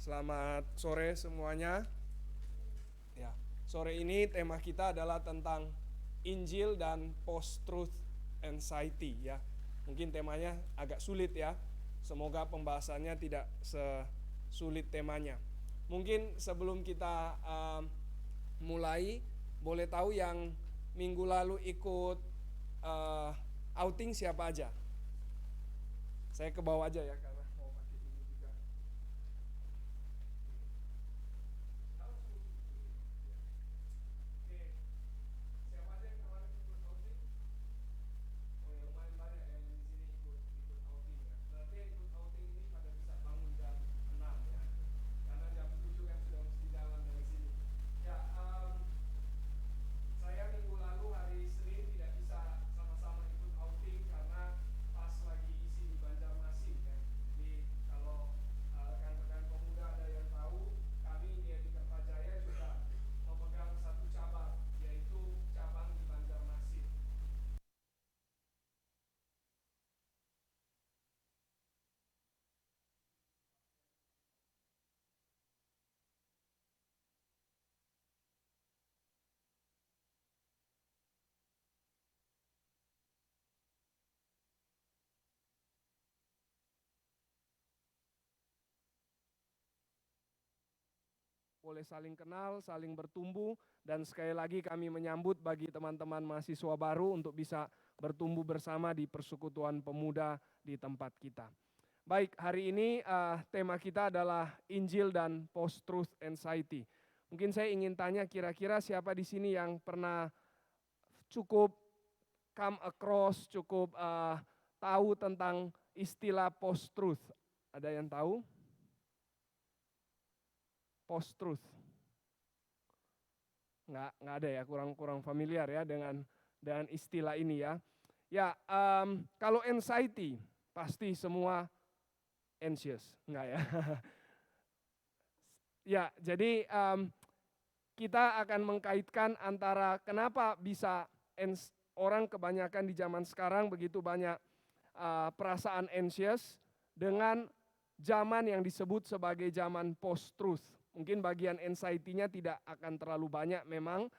Selamat sore semuanya. Ya, sore ini tema kita adalah tentang Injil dan Post-Truth Anxiety ya. Mungkin temanya agak sulit ya. Semoga pembahasannya tidak sesulit temanya. Mungkin sebelum kita mulai, boleh tahu yang minggu lalu ikut outing siapa aja? Saya ke bawah aja ya karena mau pakai ini juga. Oke, siapa aja yang kemarin ikut outing? Oh ya, lumayan banyak yang di sini ikut outing ya. Berarti yang ikut outing ini pada bisa bangun jam 6 ya. Karena jam 7 kan sudah mesti jalan dari sini. Ya, saya minggu lalu hari Senin tidak bisa sama-sama ikut outing karena pas lagi isi di Banjarmasin ya. Jadi kalau rekan-rekan pemuda ada yang tahu, kami di Kertajaya juga memegang satu cabang, yaitu cabang di Banjarmasin. Boleh saling kenal, saling bertumbuh, dan sekali lagi kami menyambut bagi teman-teman mahasiswa baru untuk bisa bertumbuh bersama di persekutuan pemuda di tempat kita. Baik, hari ini tema kita adalah Injil dan Post-Truth Anxiety. Mungkin saya ingin tanya kira-kira siapa di sini yang pernah cukup come across, cukup tahu tentang istilah post-truth. Ada yang tahu? Post-truth. Nggak ada ya, kurang familiar ya dengan istilah ini ya. Ya, kalau anxiety, pasti semua anxious, enggak ya? Ya, jadi kita akan mengkaitkan antara kenapa bisa orang kebanyakan di zaman sekarang begitu banyak perasaan anxious dengan zaman yang disebut sebagai zaman post-truth. Mungkin bagian anxiety-nya tidak akan terlalu banyak memang,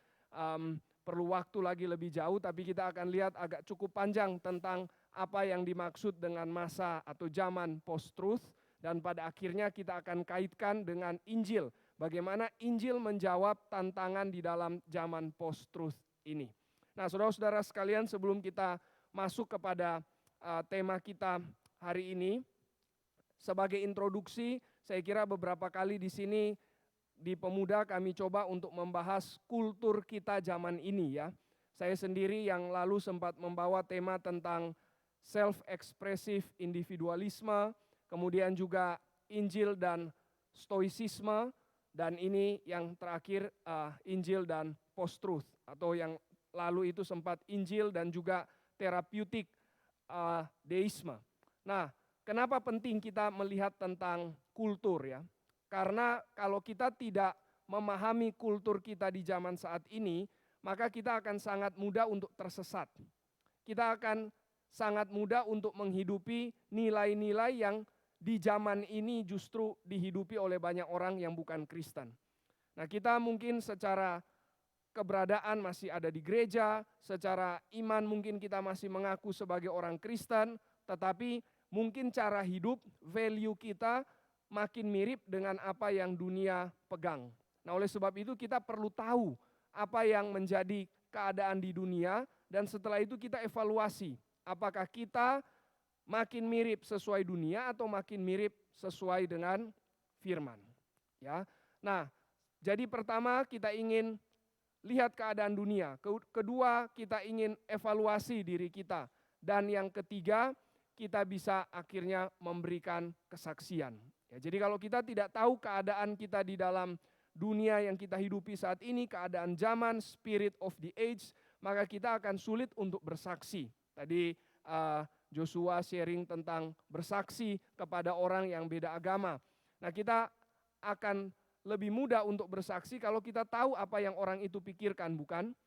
perlu waktu lagi lebih jauh, tapi kita akan lihat agak cukup panjang tentang apa yang dimaksud dengan masa atau zaman post-truth, dan pada akhirnya kita akan kaitkan dengan Injil. Bagaimana Injil menjawab tantangan di dalam zaman post-truth ini. Nah, saudara-saudara sekalian, sebelum kita masuk kepada tema kita hari ini, sebagai introduksi, saya kira beberapa kali di sini di Pemuda kami coba untuk membahas kultur kita zaman ini ya. Saya sendiri yang lalu sempat membawa tema tentang self-expressive individualisme, kemudian juga Injil dan stoicisme, dan ini yang terakhir Injil dan post-truth, atau yang lalu itu sempat Injil dan juga terapeutik deisme. Nah, kenapa penting kita melihat tentang kultur ya? Karena kalau kita tidak memahami kultur kita di zaman saat ini, maka kita akan sangat mudah untuk tersesat. Kita akan sangat mudah untuk menghidupi nilai-nilai yang di zaman ini justru dihidupi oleh banyak orang yang bukan Kristen. Nah, kita mungkin secara keberadaan masih ada di gereja, secara iman mungkin kita masih mengaku sebagai orang Kristen, tetapi mungkin cara hidup, value kita makin mirip dengan apa yang dunia pegang. Nah, oleh sebab itu kita perlu tahu apa yang menjadi keadaan di dunia, dan setelah itu kita evaluasi apakah kita makin mirip sesuai dunia atau makin mirip sesuai dengan firman. Ya. Nah, jadi pertama kita ingin lihat keadaan dunia. Kedua, kita ingin evaluasi diri kita. Dan yang ketiga, kita bisa akhirnya memberikan kesaksian. Ya, jadi kalau kita tidak tahu keadaan kita di dalam dunia yang kita hidupi saat ini, keadaan zaman, spirit of the age, maka kita akan sulit untuk bersaksi. Tadi Joshua sharing tentang bersaksi kepada orang yang beda agama. Nah, kita akan lebih mudah untuk bersaksi kalau kita tahu apa yang orang itu pikirkan, bukan?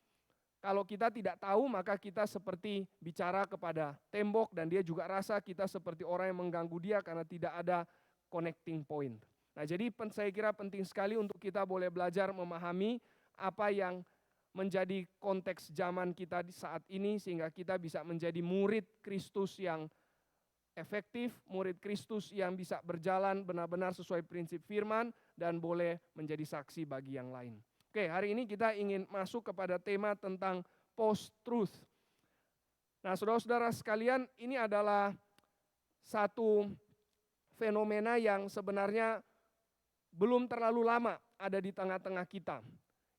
Kalau kita tidak tahu, maka kita seperti bicara kepada tembok, dan dia juga rasa kita seperti orang yang mengganggu dia karena tidak ada connecting point. Nah, jadi saya kira penting sekali untuk kita boleh belajar memahami apa yang menjadi konteks zaman kita di saat ini, sehingga kita bisa menjadi murid Kristus yang efektif, murid Kristus yang bisa berjalan benar-benar sesuai prinsip firman dan boleh menjadi saksi bagi yang lain. Oke, hari ini kita ingin masuk kepada tema tentang post-truth. Nah, saudara-saudara sekalian, ini adalah satu fenomena yang sebenarnya belum terlalu lama ada di tengah-tengah kita.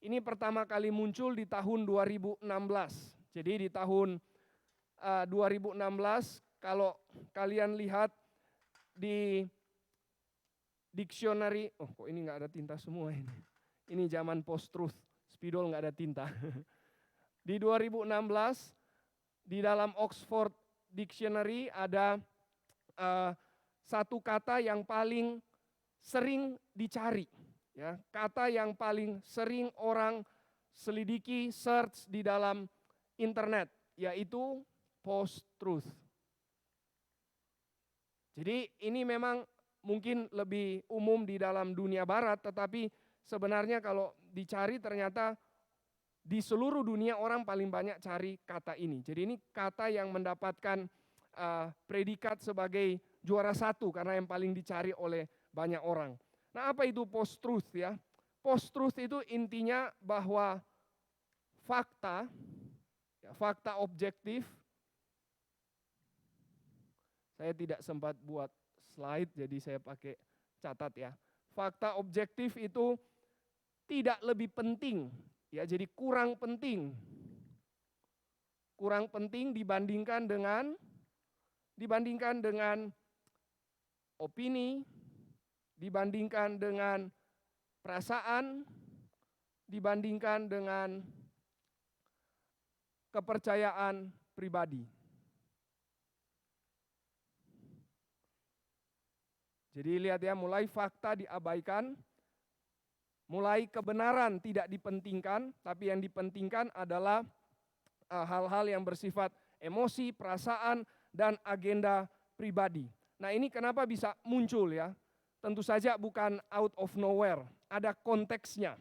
Ini pertama kali muncul di tahun 2016. Jadi di tahun 2016, kalau kalian lihat di dictionary, kok ini nggak ada tinta semua ini. Ini zaman post-truth, spidol nggak ada tinta. Di 2016, di dalam Oxford Dictionary ada satu kata yang paling sering dicari, ya, kata yang paling sering orang selidiki, search di dalam internet, yaitu post-truth. Jadi ini memang mungkin lebih umum di dalam dunia barat, tetapi sebenarnya kalau dicari ternyata di seluruh dunia orang paling banyak cari kata ini. Jadi ini kata yang mendapatkan predikat sebagai juara satu karena yang paling dicari oleh banyak orang. Nah, apa itu post-truth ya? Post-truth itu intinya bahwa fakta, fakta objektif. Saya tidak sempat buat slide, jadi saya pakai catat ya. Fakta objektif itu tidak lebih penting, ya, jadi kurang penting. Kurang penting dibandingkan dengan opini, dibandingkan dengan perasaan, dibandingkan dengan kepercayaan pribadi. Jadi lihat ya, mulai fakta diabaikan, mulai kebenaran tidak dipentingkan, tapi yang dipentingkan adalah hal-hal yang bersifat emosi, perasaan, dan agenda pribadi. Nah, ini kenapa bisa muncul ya? Tentu saja bukan out of nowhere, ada konteksnya.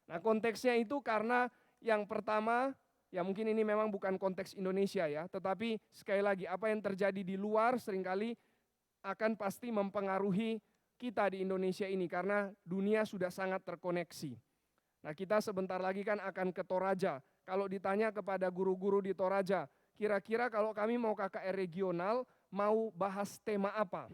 Nah, konteksnya itu karena yang pertama, ya mungkin ini memang bukan konteks Indonesia ya, tetapi sekali lagi apa yang terjadi di luar seringkali akan pasti mempengaruhi kita di Indonesia ini karena dunia sudah sangat terkoneksi. Nah, kita sebentar lagi kan akan ke Toraja. Kalau ditanya kepada guru-guru di Toraja, kira-kira kalau kami mau KKR regional, mau bahas tema apa?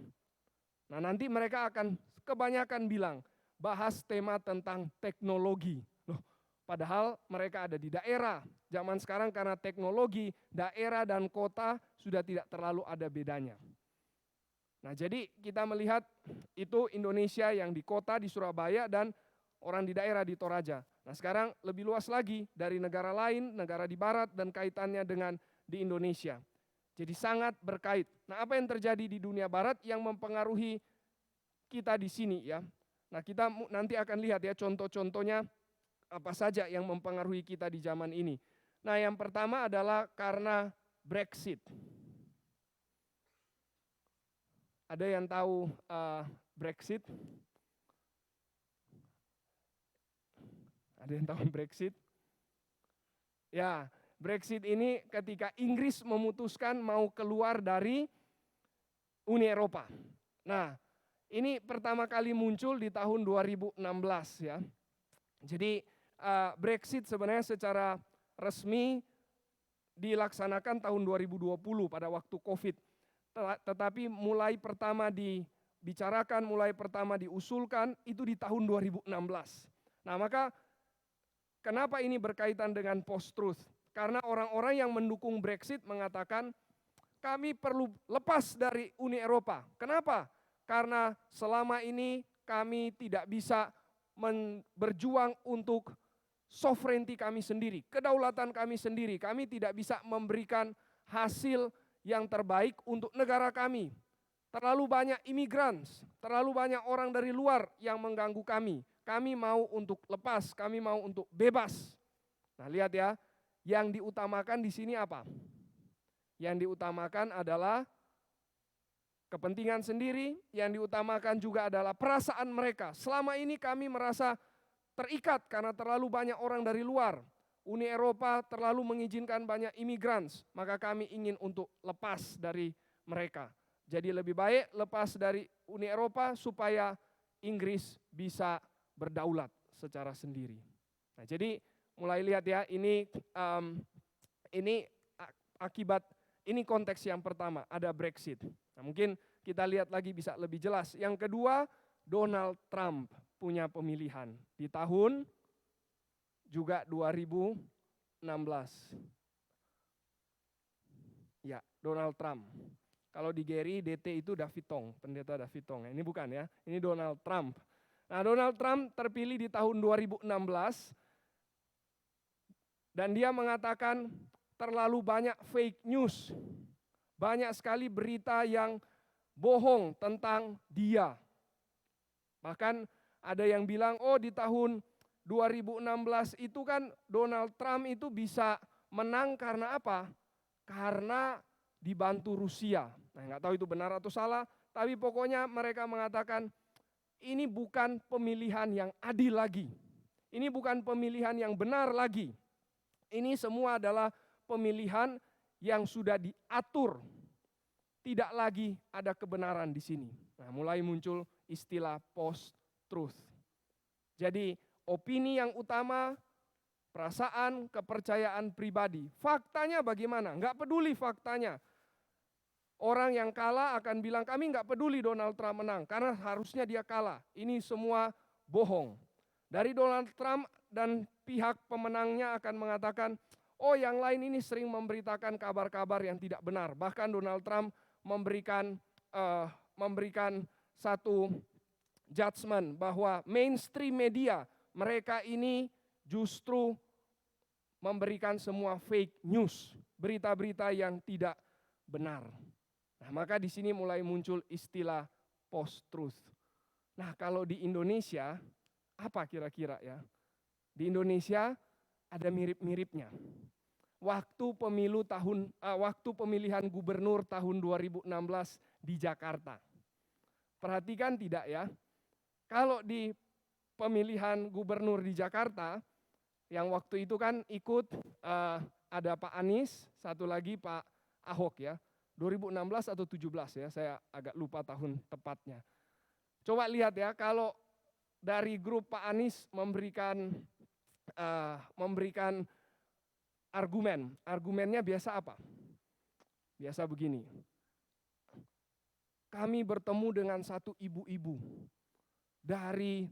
Nah, nanti mereka akan kebanyakan bilang, bahas tema tentang teknologi. Loh, padahal mereka ada di daerah. Zaman sekarang karena teknologi, daerah dan kota sudah tidak terlalu ada bedanya. Nah, jadi kita melihat itu Indonesia yang di kota di Surabaya dan orang di daerah di Toraja. Nah, sekarang lebih luas lagi dari negara lain, negara di barat dan kaitannya dengan di Indonesia. Jadi sangat berkait. Nah, apa yang terjadi di dunia barat yang mempengaruhi kita di sini ya. Nah, kita nanti akan lihat ya contoh-contohnya apa saja yang mempengaruhi kita di zaman ini. Nah, yang pertama adalah karena Brexit. Ada yang tahu Brexit? Ada yang tahu Brexit? Ya, Brexit ini ketika Inggris memutuskan mau keluar dari Uni Eropa. Nah, ini pertama kali muncul di tahun 2016 ya. Jadi Brexit sebenarnya secara resmi dilaksanakan tahun 2020 pada waktu COVID. Tetapi mulai pertama dibicarakan, mulai pertama diusulkan itu di tahun 2016. Nah, maka kenapa ini berkaitan dengan post-truth? Karena orang-orang yang mendukung Brexit mengatakan kami perlu lepas dari Uni Eropa. Kenapa? Karena selama ini kami tidak bisa berjuang untuk sovereignty kami sendiri, kedaulatan kami sendiri. Kami tidak bisa memberikan hasil yang terbaik untuk negara kami. Terlalu banyak imigran, terlalu banyak orang dari luar yang mengganggu kami. Kami mau untuk lepas, kami mau untuk bebas. Nah, lihat ya, yang diutamakan di sini apa? Yang diutamakan adalah kepentingan sendiri, yang diutamakan juga adalah perasaan mereka. Selama ini kami merasa terikat karena terlalu banyak orang dari luar. Uni Eropa terlalu mengizinkan banyak imigran, maka kami ingin untuk lepas dari mereka. Jadi lebih baik lepas dari Uni Eropa supaya Inggris bisa berdaulat secara sendiri. Nah, jadi mulai lihat ya, ini akibat, ini konteks yang pertama, ada Brexit. Nah, mungkin kita lihat lagi bisa lebih jelas. Yang kedua, Donald Trump punya pemilihan di tahun juga 2016. Ya, Donald Trump. Kalau di Gary, DT itu David Tong, pendeta David Tong. Ini bukan ya, ini Donald Trump. Nah, Donald Trump terpilih di tahun 2016 dan dia mengatakan terlalu banyak fake news. Banyak sekali berita yang bohong tentang dia. Bahkan ada yang bilang, oh di tahun 2016 itu kan Donald Trump itu bisa menang karena apa? Karena dibantu Rusia. Nah, nggak tahu itu benar atau salah, tapi pokoknya mereka mengatakan ini bukan pemilihan yang adil lagi. Ini bukan pemilihan yang benar lagi. Ini semua adalah pemilihan yang sudah diatur. Tidak lagi ada kebenaran di sini. Nah, mulai muncul istilah post-truth. Jadi opini yang utama, perasaan, kepercayaan pribadi. Faktanya bagaimana? Nggak peduli faktanya. Orang yang kalah akan bilang, kami nggak peduli Donald Trump menang, karena harusnya dia kalah. Ini semua bohong. Dari Donald Trump dan pihak pemenangnya akan mengatakan, oh yang lain ini sering memberitakan kabar-kabar yang tidak benar. Bahkan Donald Trump memberikan satu judgment bahwa mainstream media, mereka ini justru memberikan semua fake news, berita-berita yang tidak benar. Nah, maka di sini mulai muncul istilah post-truth. Nah, kalau di Indonesia, apa kira-kira ya? Di Indonesia ada mirip-miripnya. Waktu pemilihan gubernur tahun 2016 di Jakarta. Perhatikan tidak ya? Kalau di pemilihan gubernur di Jakarta, yang waktu itu kan ikut ada Pak Anies, satu lagi Pak Ahok ya. 2016 atau 17 ya, saya agak lupa tahun tepatnya. Coba lihat ya, kalau dari grup Pak Anies memberikan argumennya biasa apa? Biasa begini. Kami bertemu dengan satu ibu-ibu dari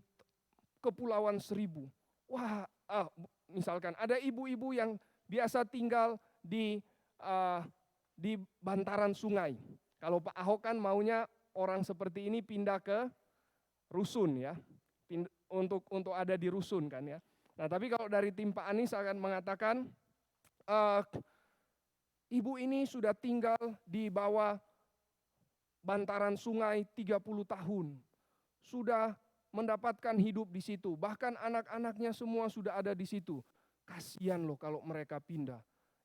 Kepulauan Seribu. Wah, misalkan ada ibu-ibu yang biasa tinggal di bantaran sungai. Kalau Pak Ahok kan maunya orang seperti ini pindah ke rusun ya, untuk ada di rusun kan ya. Nah, tapi kalau dari tim Pak Anies akan mengatakan, ibu ini sudah tinggal di bawah bantaran sungai 30 tahun, sudah mendapatkan hidup di situ, bahkan anak-anaknya semua sudah ada di situ. Kasihan loh kalau mereka pindah.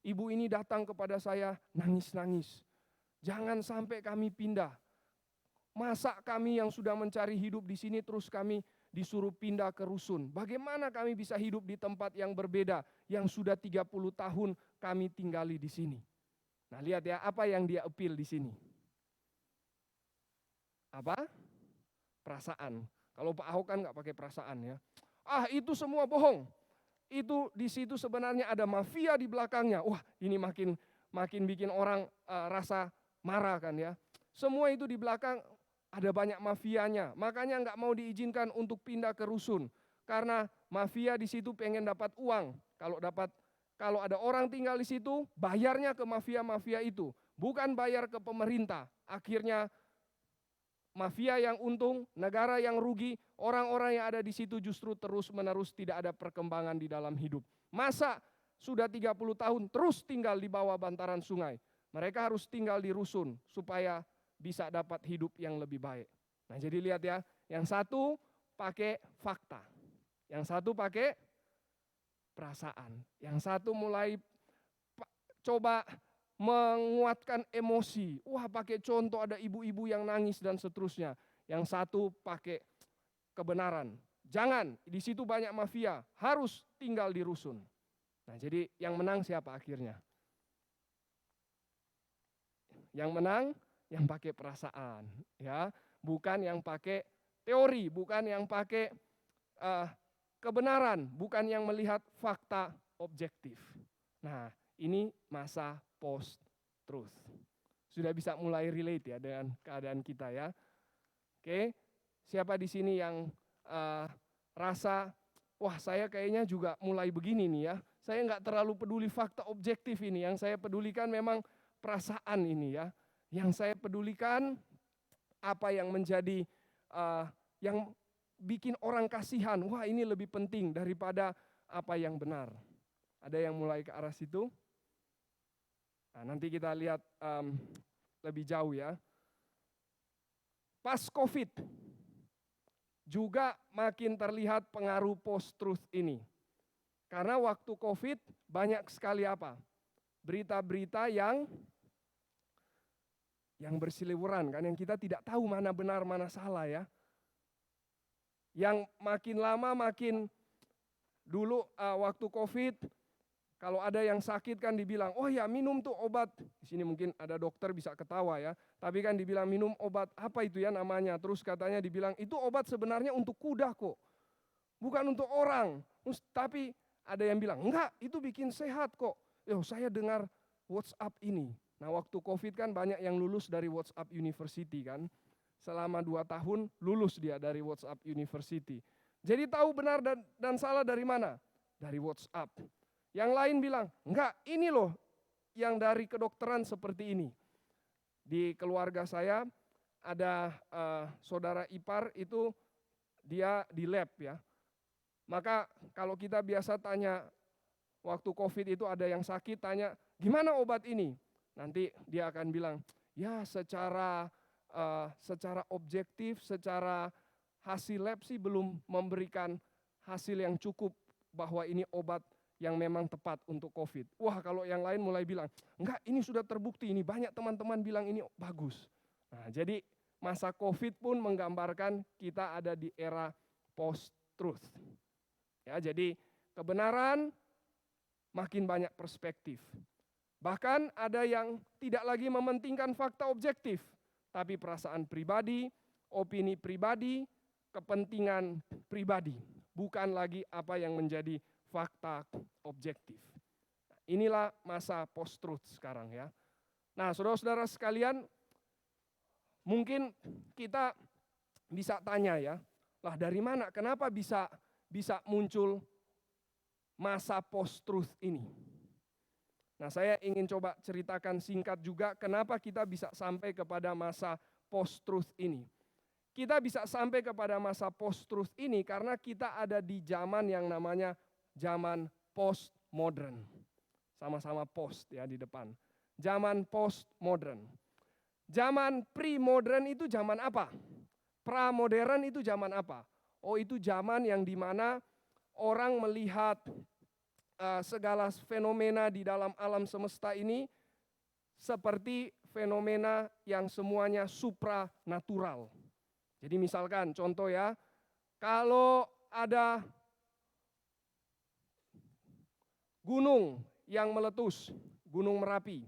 Ibu ini datang kepada saya nangis-nangis. Jangan sampai kami pindah. Masa kami yang sudah mencari hidup di sini terus kami disuruh pindah ke rusun. Bagaimana kami bisa hidup di tempat yang berbeda yang sudah 30 tahun kami tinggali di sini. Nah, lihat ya apa yang dia appeal di sini. Apa? Perasaan. Kalau Pak Ahok kan nggak pakai perasaan ya. Itu semua bohong. Itu di situ sebenarnya ada mafia di belakangnya. Wah, ini makin bikin orang rasa marah kan ya. Semua itu di belakang ada banyak mafianya. Makanya nggak mau diizinkan untuk pindah ke rusun. Karena mafia di situ pengen dapat uang. Kalau ada orang tinggal di situ, bayarnya ke mafia-mafia itu, bukan bayar ke pemerintah. Akhirnya mafia yang untung, negara yang rugi, orang-orang yang ada di situ justru terus-menerus tidak ada perkembangan di dalam hidup. Masa sudah 30 tahun terus tinggal di bawah bantaran sungai? Mereka harus tinggal di rusun supaya bisa dapat hidup yang lebih baik. Nah, jadi lihat ya, yang satu pakai fakta, yang satu pakai perasaan, yang satu mulai coba menguatkan emosi. Wah, pakai contoh ada ibu-ibu yang nangis dan seterusnya. Yang satu pakai kebenaran. Jangan, di situ banyak mafia, harus tinggal di rusun. Nah, jadi yang menang siapa akhirnya? Yang menang yang pakai perasaan, ya, bukan yang pakai teori, bukan yang pakai kebenaran, bukan yang melihat fakta objektif. Nah, ini masa post-truth. Sudah bisa mulai relate ya dengan keadaan kita ya. Oke, siapa di sini yang rasa, wah saya kayaknya juga mulai begini nih ya. Saya nggak terlalu peduli fakta objektif ini, yang saya pedulikan memang perasaan ini ya. Yang saya pedulikan apa yang menjadi yang bikin orang kasihan. Wah, ini lebih penting daripada apa yang benar. Ada yang mulai ke arah situ? Nah, nanti kita lihat lebih jauh ya. Pas COVID juga makin terlihat pengaruh post-truth ini. Karena waktu COVID banyak sekali apa? Berita-berita yang berseliweran kan, yang kita tidak tahu mana benar mana salah ya. Yang makin lama makin, dulu waktu COVID kalau ada yang sakit kan dibilang, oh ya minum tuh obat. Di sini mungkin ada dokter bisa ketawa ya. Tapi kan dibilang minum obat apa itu ya namanya. Terus katanya dibilang itu obat sebenarnya untuk kuda kok. Bukan untuk orang. Tapi ada yang bilang, enggak itu bikin sehat kok. Saya dengar WhatsApp ini. Nah waktu COVID kan banyak yang lulus dari WhatsApp University kan. Selama 2 tahun lulus dia dari WhatsApp University. Jadi tahu benar dan salah dari mana? Dari WhatsApp. Yang lain bilang, enggak ini loh yang dari kedokteran seperti ini. Di keluarga saya ada saudara ipar itu dia di lab ya. Maka kalau kita biasa tanya, waktu COVID itu ada yang sakit tanya, gimana obat ini? Nanti dia akan bilang, ya secara objektif, secara hasil lab sih belum memberikan hasil yang cukup bahwa ini obat yang memang tepat untuk COVID. Wah kalau yang lain mulai bilang, enggak ini sudah terbukti, ini banyak teman-teman bilang ini bagus. Nah jadi masa COVID pun menggambarkan kita ada di era post-truth. Ya, jadi kebenaran makin banyak perspektif. Bahkan ada yang tidak lagi mementingkan fakta objektif, tapi perasaan pribadi, opini pribadi, kepentingan pribadi. Bukan lagi apa yang menjadi fakta objektif. Inilah masa post-truth sekarang ya. Nah saudara-saudara sekalian, mungkin kita bisa tanya ya, lah dari mana, kenapa bisa muncul masa post-truth ini? Nah saya ingin coba ceritakan singkat juga kenapa kita bisa sampai kepada masa post-truth ini. Kita bisa sampai kepada masa post-truth ini karena kita ada di zaman yang namanya zaman post-modern. Sama-sama post ya di depan. Zaman post-modern. Zaman pre-modern itu zaman apa? Pra-modern itu zaman apa? Oh itu zaman yang dimana orang melihat segala fenomena di dalam alam semesta ini seperti fenomena yang semuanya supranatural. Jadi misalkan contoh ya, kalau ada gunung yang meletus, Gunung Merapi,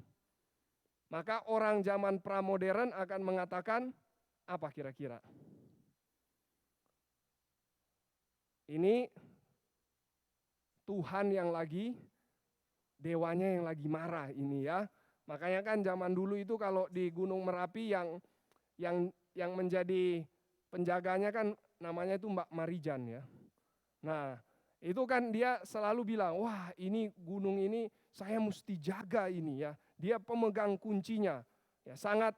maka orang zaman pramodern akan mengatakan apa kira-kira? Ini Tuhan yang lagi, dewanya yang lagi marah ini ya. Makanya kan zaman dulu itu kalau di Gunung Merapi yang menjadi penjaganya kan namanya itu Mbak Marijan ya. Nah itu kan dia selalu bilang, wah ini gunung ini saya mesti jaga ini ya. Dia pemegang kuncinya, ya sangat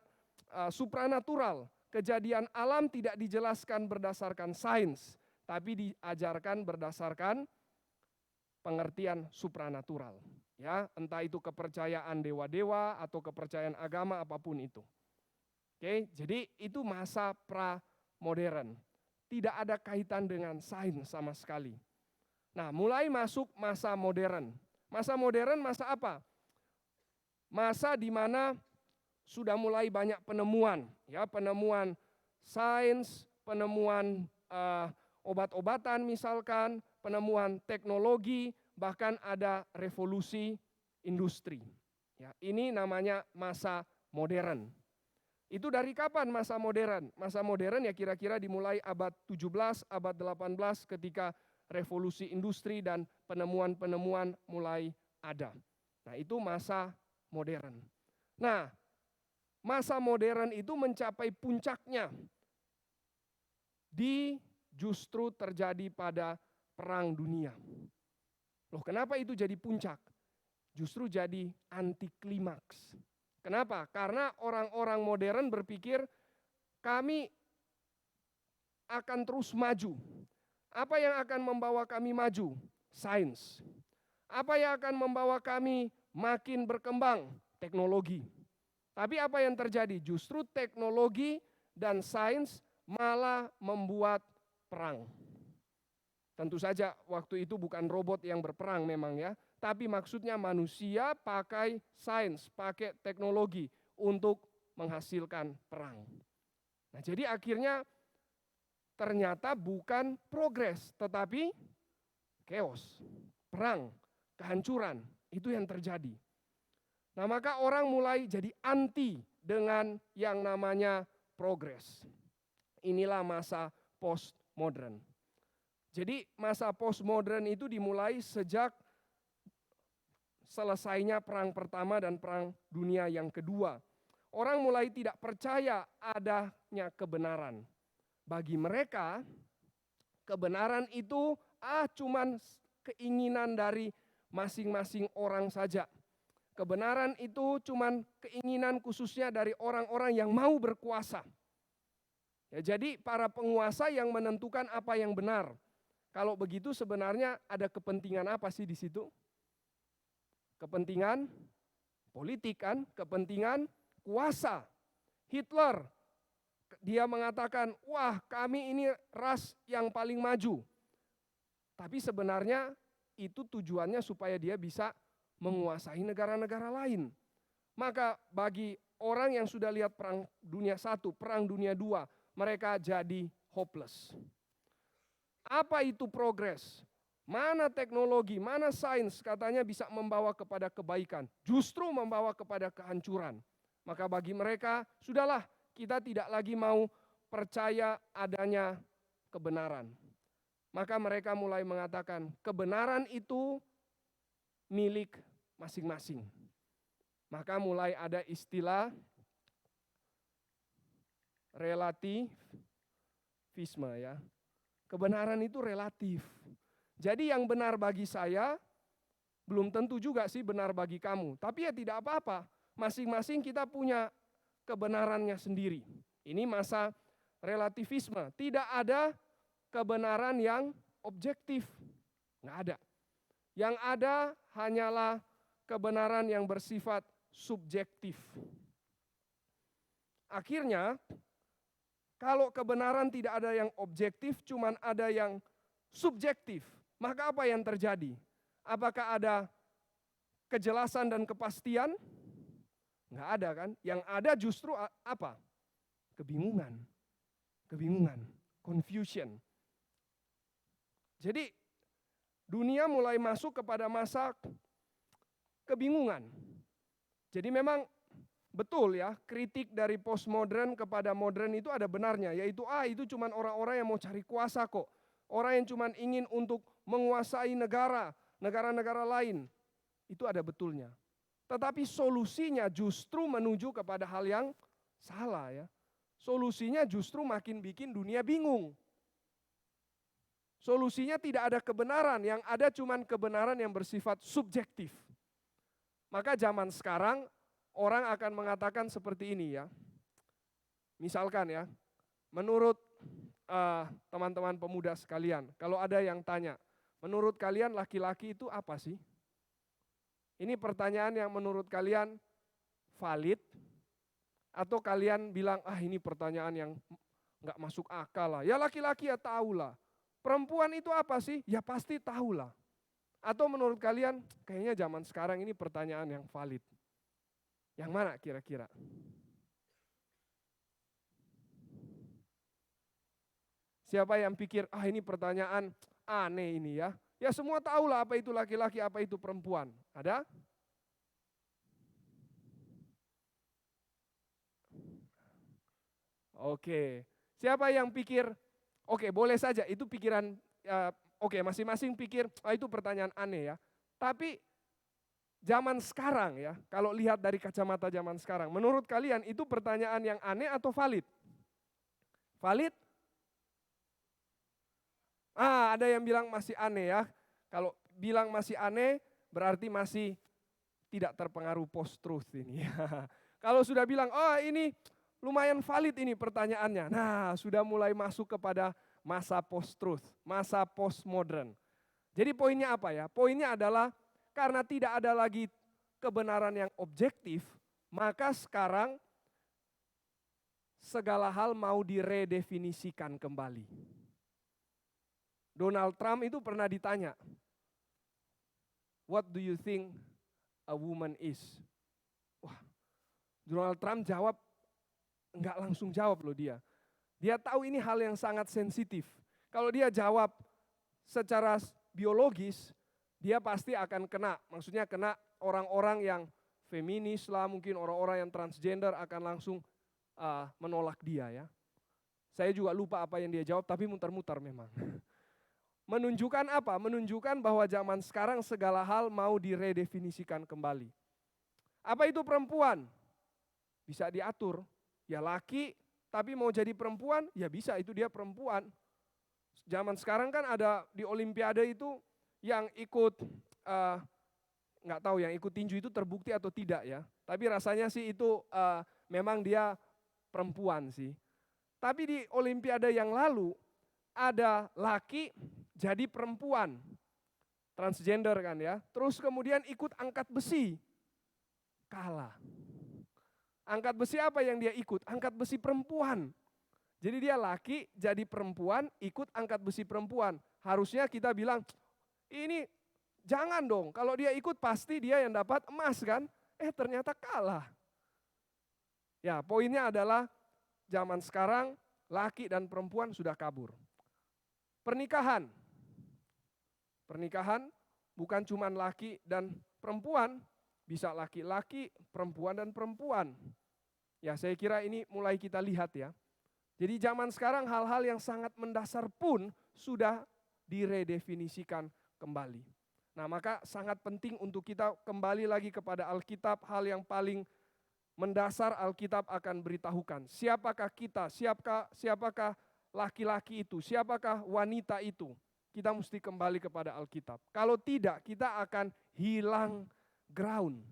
supranatural. Kejadian alam tidak dijelaskan berdasarkan sains, tapi diajarkan berdasarkan pengertian supranatural. Ya, entah itu kepercayaan dewa-dewa atau kepercayaan agama apapun itu. Oke, jadi itu masa pra-modern. Tidak ada kaitan dengan sains sama sekali. Nah, mulai masuk masa modern. Masa modern masa apa? masa di mana sudah mulai banyak penemuan, ya, penemuan sains, penemuan obat-obatan misalkan, penemuan teknologi, bahkan ada revolusi industri. Ya, ini namanya masa modern. Itu dari kapan masa modern? Masa modern ya kira-kira dimulai abad 17, abad 18 ketika revolusi industri dan penemuan-penemuan mulai ada. Nah, itu masa modern. Nah, masa modern itu mencapai puncaknya justru terjadi pada Perang Dunia. Loh, kenapa itu jadi puncak? Justru jadi anti klimaks. Kenapa? Karena orang-orang modern berpikir kami akan terus maju. Apa yang akan membawa kami maju? Sains. Apa yang akan membawa kami makin berkembang? Teknologi. Tapi apa yang terjadi? Justru teknologi dan sains malah membuat perang. Tentu saja waktu itu bukan robot yang berperang memang ya, tapi maksudnya manusia pakai sains, pakai teknologi untuk menghasilkan perang. Nah, jadi akhirnya ternyata bukan progres, tetapi chaos, perang, kehancuran, itu yang terjadi. Nah, maka orang mulai jadi anti dengan yang namanya progres. Inilah masa postmodern. Jadi masa postmodern itu dimulai sejak selesainya Perang Pertama dan Perang Dunia yang kedua. Orang mulai tidak percaya adanya kebenaran. Bagi mereka, kebenaran itu cuman keinginan dari masing-masing orang saja. Kebenaran itu cuman keinginan khususnya dari orang-orang yang mau berkuasa. Ya, jadi para penguasa yang menentukan apa yang benar. Kalau begitu sebenarnya ada kepentingan apa sih di situ? Kepentingan politik kan, kepentingan kuasa. Hitler, dia mengatakan, wah kami ini ras yang paling maju. Tapi sebenarnya itu tujuannya supaya dia bisa menguasai negara-negara lain. Maka bagi orang yang sudah lihat Perang Dunia I, Perang Dunia II, mereka jadi hopeless. Apa itu progres? Mana teknologi, mana sains katanya bisa membawa kepada kebaikan, justru membawa kepada kehancuran. Maka bagi mereka, sudahlah kita tidak lagi mau percaya adanya kebenaran. Maka mereka mulai mengatakan kebenaran itu milik masing-masing. Maka mulai ada istilah relativisme ya. Kebenaran itu relatif. Jadi yang benar bagi saya belum tentu juga sih benar bagi kamu. Tapi ya tidak apa-apa. Masing-masing kita punya kebenarannya sendiri. Ini masa relativisme. Tidak ada kebenaran yang objektif. Nggak ada. Yang ada hanyalah kebenaran yang bersifat subjektif. Akhirnya, kalau kebenaran tidak ada yang objektif, cuman ada yang subjektif, maka apa yang terjadi? Apakah ada kejelasan dan kepastian? Nggak ada kan? Yang ada justru apa? Kebingungan, confusion. Jadi dunia mulai masuk kepada masa kebingungan. Jadi memang betul ya, kritik dari postmodern kepada modern itu ada benarnya, yaitu itu cuma orang-orang yang mau cari kuasa kok. Orang yang cuma ingin untuk menguasai negara-negara lain. Itu ada betulnya. Tetapi solusinya justru menuju kepada hal yang salah ya. Solusinya justru makin bikin dunia bingung. Solusinya tidak ada kebenaran, yang ada cuma kebenaran yang bersifat subjektif. Maka zaman sekarang orang akan mengatakan seperti ini ya. Misalkan ya, menurut teman-teman pemuda sekalian, kalau ada yang tanya, menurut kalian laki-laki itu apa sih? Ini pertanyaan yang menurut kalian valid, atau kalian bilang, ini pertanyaan yang nggak masuk akal lah. Ya laki-laki ya tahulah. Perempuan itu apa sih? Ya pasti tahulah. Atau menurut kalian, kayaknya zaman sekarang ini pertanyaan yang valid. Yang mana kira-kira? Siapa yang pikir, ini pertanyaan aneh ini ya. Ya semua tahulah apa itu laki-laki, apa itu perempuan. Ada? Oke. Siapa yang pikir, oke boleh saja itu pikiran, oke masing-masing pikir, itu pertanyaan aneh ya. Tapi zaman sekarang ya, kalau lihat dari kacamata zaman sekarang, menurut kalian itu pertanyaan yang aneh atau valid? Valid? Ada yang bilang masih aneh ya. Kalau bilang masih aneh, berarti masih tidak terpengaruh post-truth ini. Kalau sudah bilang, ini lumayan valid ini pertanyaannya. Nah, sudah mulai masuk kepada masa post-truth, masa postmodern. Jadi poinnya apa ya? Poinnya adalah karena tidak ada lagi kebenaran yang objektif, maka sekarang segala hal mau diredefinisikan kembali. Donald Trump itu pernah ditanya, "What do you think a woman is?" Wah, Donald Trump jawab, enggak langsung jawab loh dia. Dia tahu ini hal yang sangat sensitif. Kalau dia jawab secara biologis, dia pasti akan kena. Maksudnya kena orang-orang yang feminis lah, mungkin orang-orang yang transgender akan langsung menolak dia ya. Saya juga lupa apa yang dia jawab, tapi muter-muter memang. Menunjukkan apa? Menunjukkan bahwa zaman sekarang segala hal mau diredefinisikan kembali. Apa itu perempuan? Bisa diatur. Ya laki, tapi mau jadi perempuan, ya bisa, itu dia perempuan. Zaman sekarang kan ada di Olimpiade itu yang ikut, nggak tahu yang ikut tinju itu terbukti atau tidak ya. Tapi rasanya sih itu memang dia perempuan sih. Tapi di Olimpiade yang lalu ada laki jadi perempuan, transgender kan ya. Terus kemudian ikut angkat besi, kalah. Angkat besi apa yang dia ikut? Angkat besi perempuan. Jadi dia laki jadi perempuan ikut angkat besi perempuan. Harusnya kita bilang, ini jangan dong, kalau dia ikut pasti dia yang dapat emas kan. Ternyata kalah. Ya poinnya adalah zaman sekarang laki dan perempuan sudah kabur. Pernikahan bukan cuma laki dan perempuan, bisa laki-laki, perempuan dan perempuan. Ya saya kira ini mulai kita lihat ya. Jadi zaman sekarang hal-hal yang sangat mendasar pun sudah diredefinisikan kembali. Nah maka sangat penting untuk kita kembali lagi kepada Alkitab, hal yang paling mendasar Alkitab akan beritahukan. Siapakah kita, siapakah laki-laki itu, siapakah wanita itu. Kita mesti kembali kepada Alkitab. Kalau tidak kita akan hilang ground.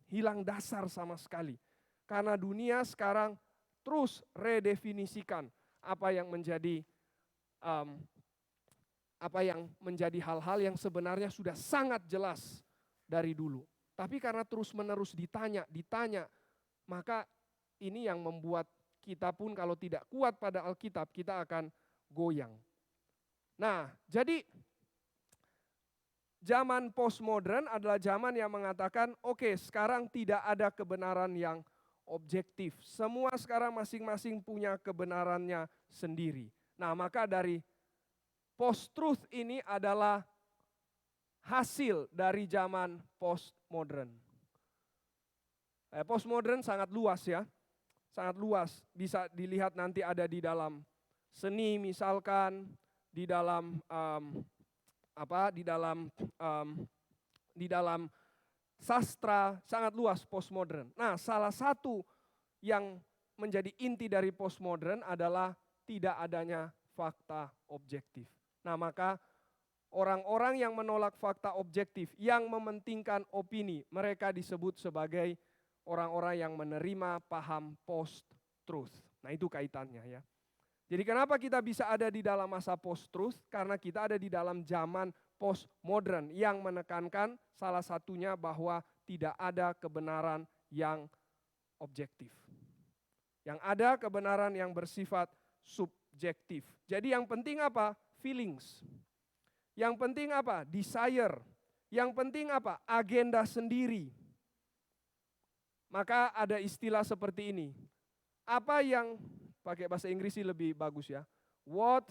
Hilang dasar sama sekali. Karena dunia sekarang terus redefinisikan apa yang menjadi hal-hal yang sebenarnya sudah sangat jelas dari dulu. Tapi karena terus-menerus ditanya, maka ini yang membuat kita pun kalau tidak kuat pada Alkitab, kita akan goyang. Nah, jadi zaman postmodern adalah zaman yang mengatakan, oke, sekarang tidak ada kebenaran yang objektif. Semua sekarang masing-masing punya kebenarannya sendiri. Nah, maka dari post-truth ini adalah hasil dari zaman postmodern. Postmodern sangat luas ya. Sangat luas. Bisa dilihat nanti ada di dalam seni misalkan, di dalam di dalam sastra, sangat luas postmodern. Nah, salah satu yang menjadi inti dari postmodern adalah tidak adanya fakta objektif. Nah, maka orang-orang yang menolak fakta objektif, yang mementingkan opini, mereka disebut sebagai orang-orang yang menerima paham post-truth. Nah, itu kaitannya ya. Jadi kenapa kita bisa ada di dalam masa post-truth? Karena kita ada di dalam zaman postmodern yang menekankan salah satunya bahwa tidak ada kebenaran yang objektif. Yang ada kebenaran yang bersifat subjektif. Jadi yang penting apa? Feelings. Yang penting apa? Desire. Yang penting apa? Agenda sendiri. Maka ada istilah seperti ini. Apa yang, pakai bahasa Inggris sih lebih bagus ya. What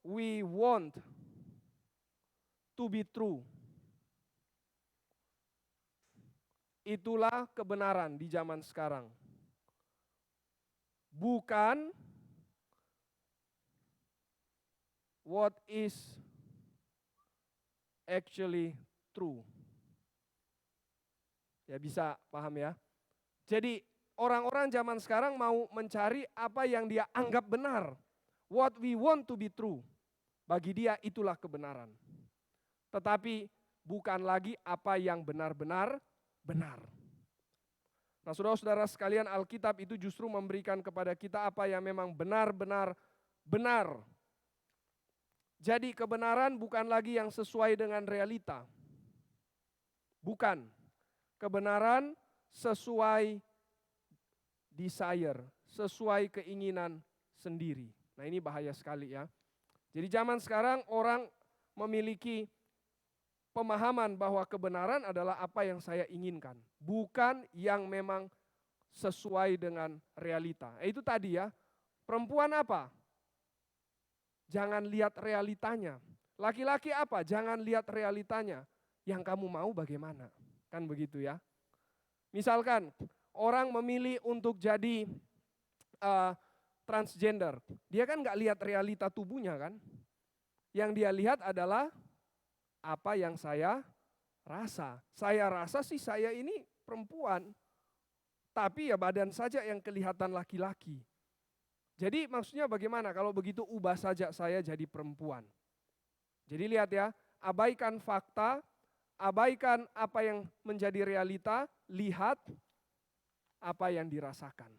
we want to be true. Itulah kebenaran di zaman sekarang. Bukan what is actually true. Ya bisa paham ya. Jadi orang-orang zaman sekarang mau mencari apa yang dia anggap benar. What we want to be true. Bagi dia itulah kebenaran. Tetapi bukan lagi apa yang benar-benar benar. Nah, saudara-saudara sekalian, Alkitab itu justru memberikan kepada kita apa yang memang benar-benar benar. Jadi kebenaran bukan lagi yang sesuai dengan realita. Bukan. Kebenaran sesuai desire, sesuai keinginan sendiri. Nah, ini bahaya sekali ya. Jadi zaman sekarang orang memiliki pemahaman bahwa kebenaran adalah apa yang saya inginkan, bukan yang memang sesuai dengan realita. Itu tadi ya, perempuan apa? Jangan lihat realitanya. Laki-laki apa? Jangan lihat realitanya. Yang kamu mau bagaimana? Kan begitu ya. Misalkan orang memilih untuk jadi transgender, dia kan nggak lihat realita tubuhnya kan. Yang dia lihat adalah apa yang saya rasa. Saya rasa sih saya ini perempuan, tapi ya badan saja yang kelihatan laki-laki. Jadi maksudnya bagaimana kalau begitu ubah saja saya jadi perempuan. Jadi lihat ya, abaikan fakta, abaikan apa yang menjadi realita, lihat apa yang dirasakan.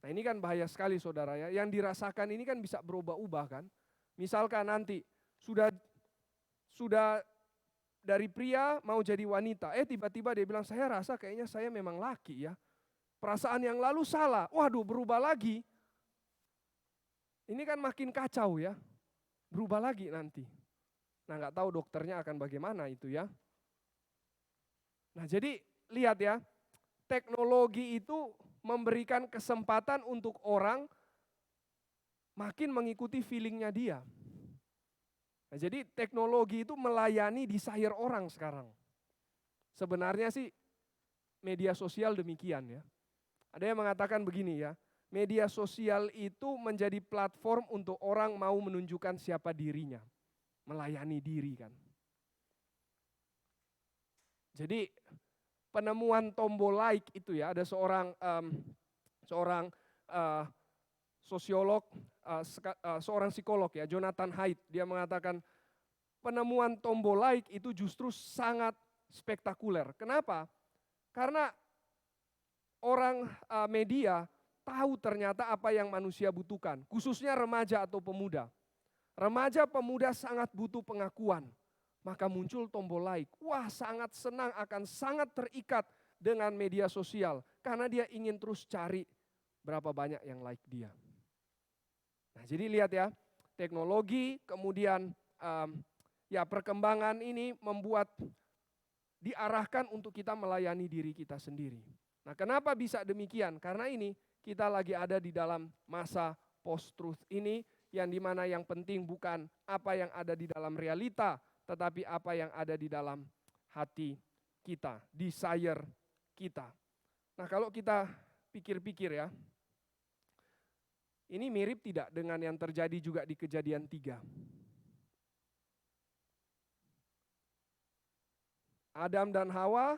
Nah ini kan bahaya sekali saudara ya, yang dirasakan ini kan bisa berubah-ubah kan. Misalkan nanti sudah dari pria mau jadi wanita, tiba-tiba dia bilang saya rasa kayaknya saya memang laki ya. Perasaan yang lalu salah, waduh berubah lagi. Ini kan makin kacau ya, berubah lagi nanti. Nah nggak tahu dokternya akan bagaimana itu ya. Nah jadi lihat ya, teknologi itu memberikan kesempatan untuk orang makin mengikuti feelingnya dia. Nah, jadi teknologi itu melayani desire orang sekarang. Sebenarnya sih media sosial demikian ya. Ada yang mengatakan begini ya, media sosial itu menjadi platform untuk orang mau menunjukkan siapa dirinya. Melayani diri kan. Jadi penemuan tombol like itu ya, ada seorang sosiolog, seorang psikolog ya, Jonathan Haidt, dia mengatakan penemuan tombol like itu justru sangat spektakuler. Kenapa? Karena orang media tahu ternyata apa yang manusia butuhkan, khususnya remaja atau pemuda. Remaja pemuda sangat butuh pengakuan, maka muncul tombol like. Wah, sangat senang, akan sangat terikat dengan media sosial karena dia ingin terus cari berapa banyak yang like dia. Nah, jadi lihat ya, teknologi kemudian ya perkembangan ini membuat diarahkan untuk kita melayani diri kita sendiri. Nah, kenapa bisa demikian? Karena ini kita lagi ada di dalam masa post-truth ini, yang dimana yang penting bukan apa yang ada di dalam realita, tetapi apa yang ada di dalam hati kita, desire kita. Nah, kalau kita pikir-pikir ya, ini mirip tidak dengan yang terjadi juga di Kejadian 3. Adam dan Hawa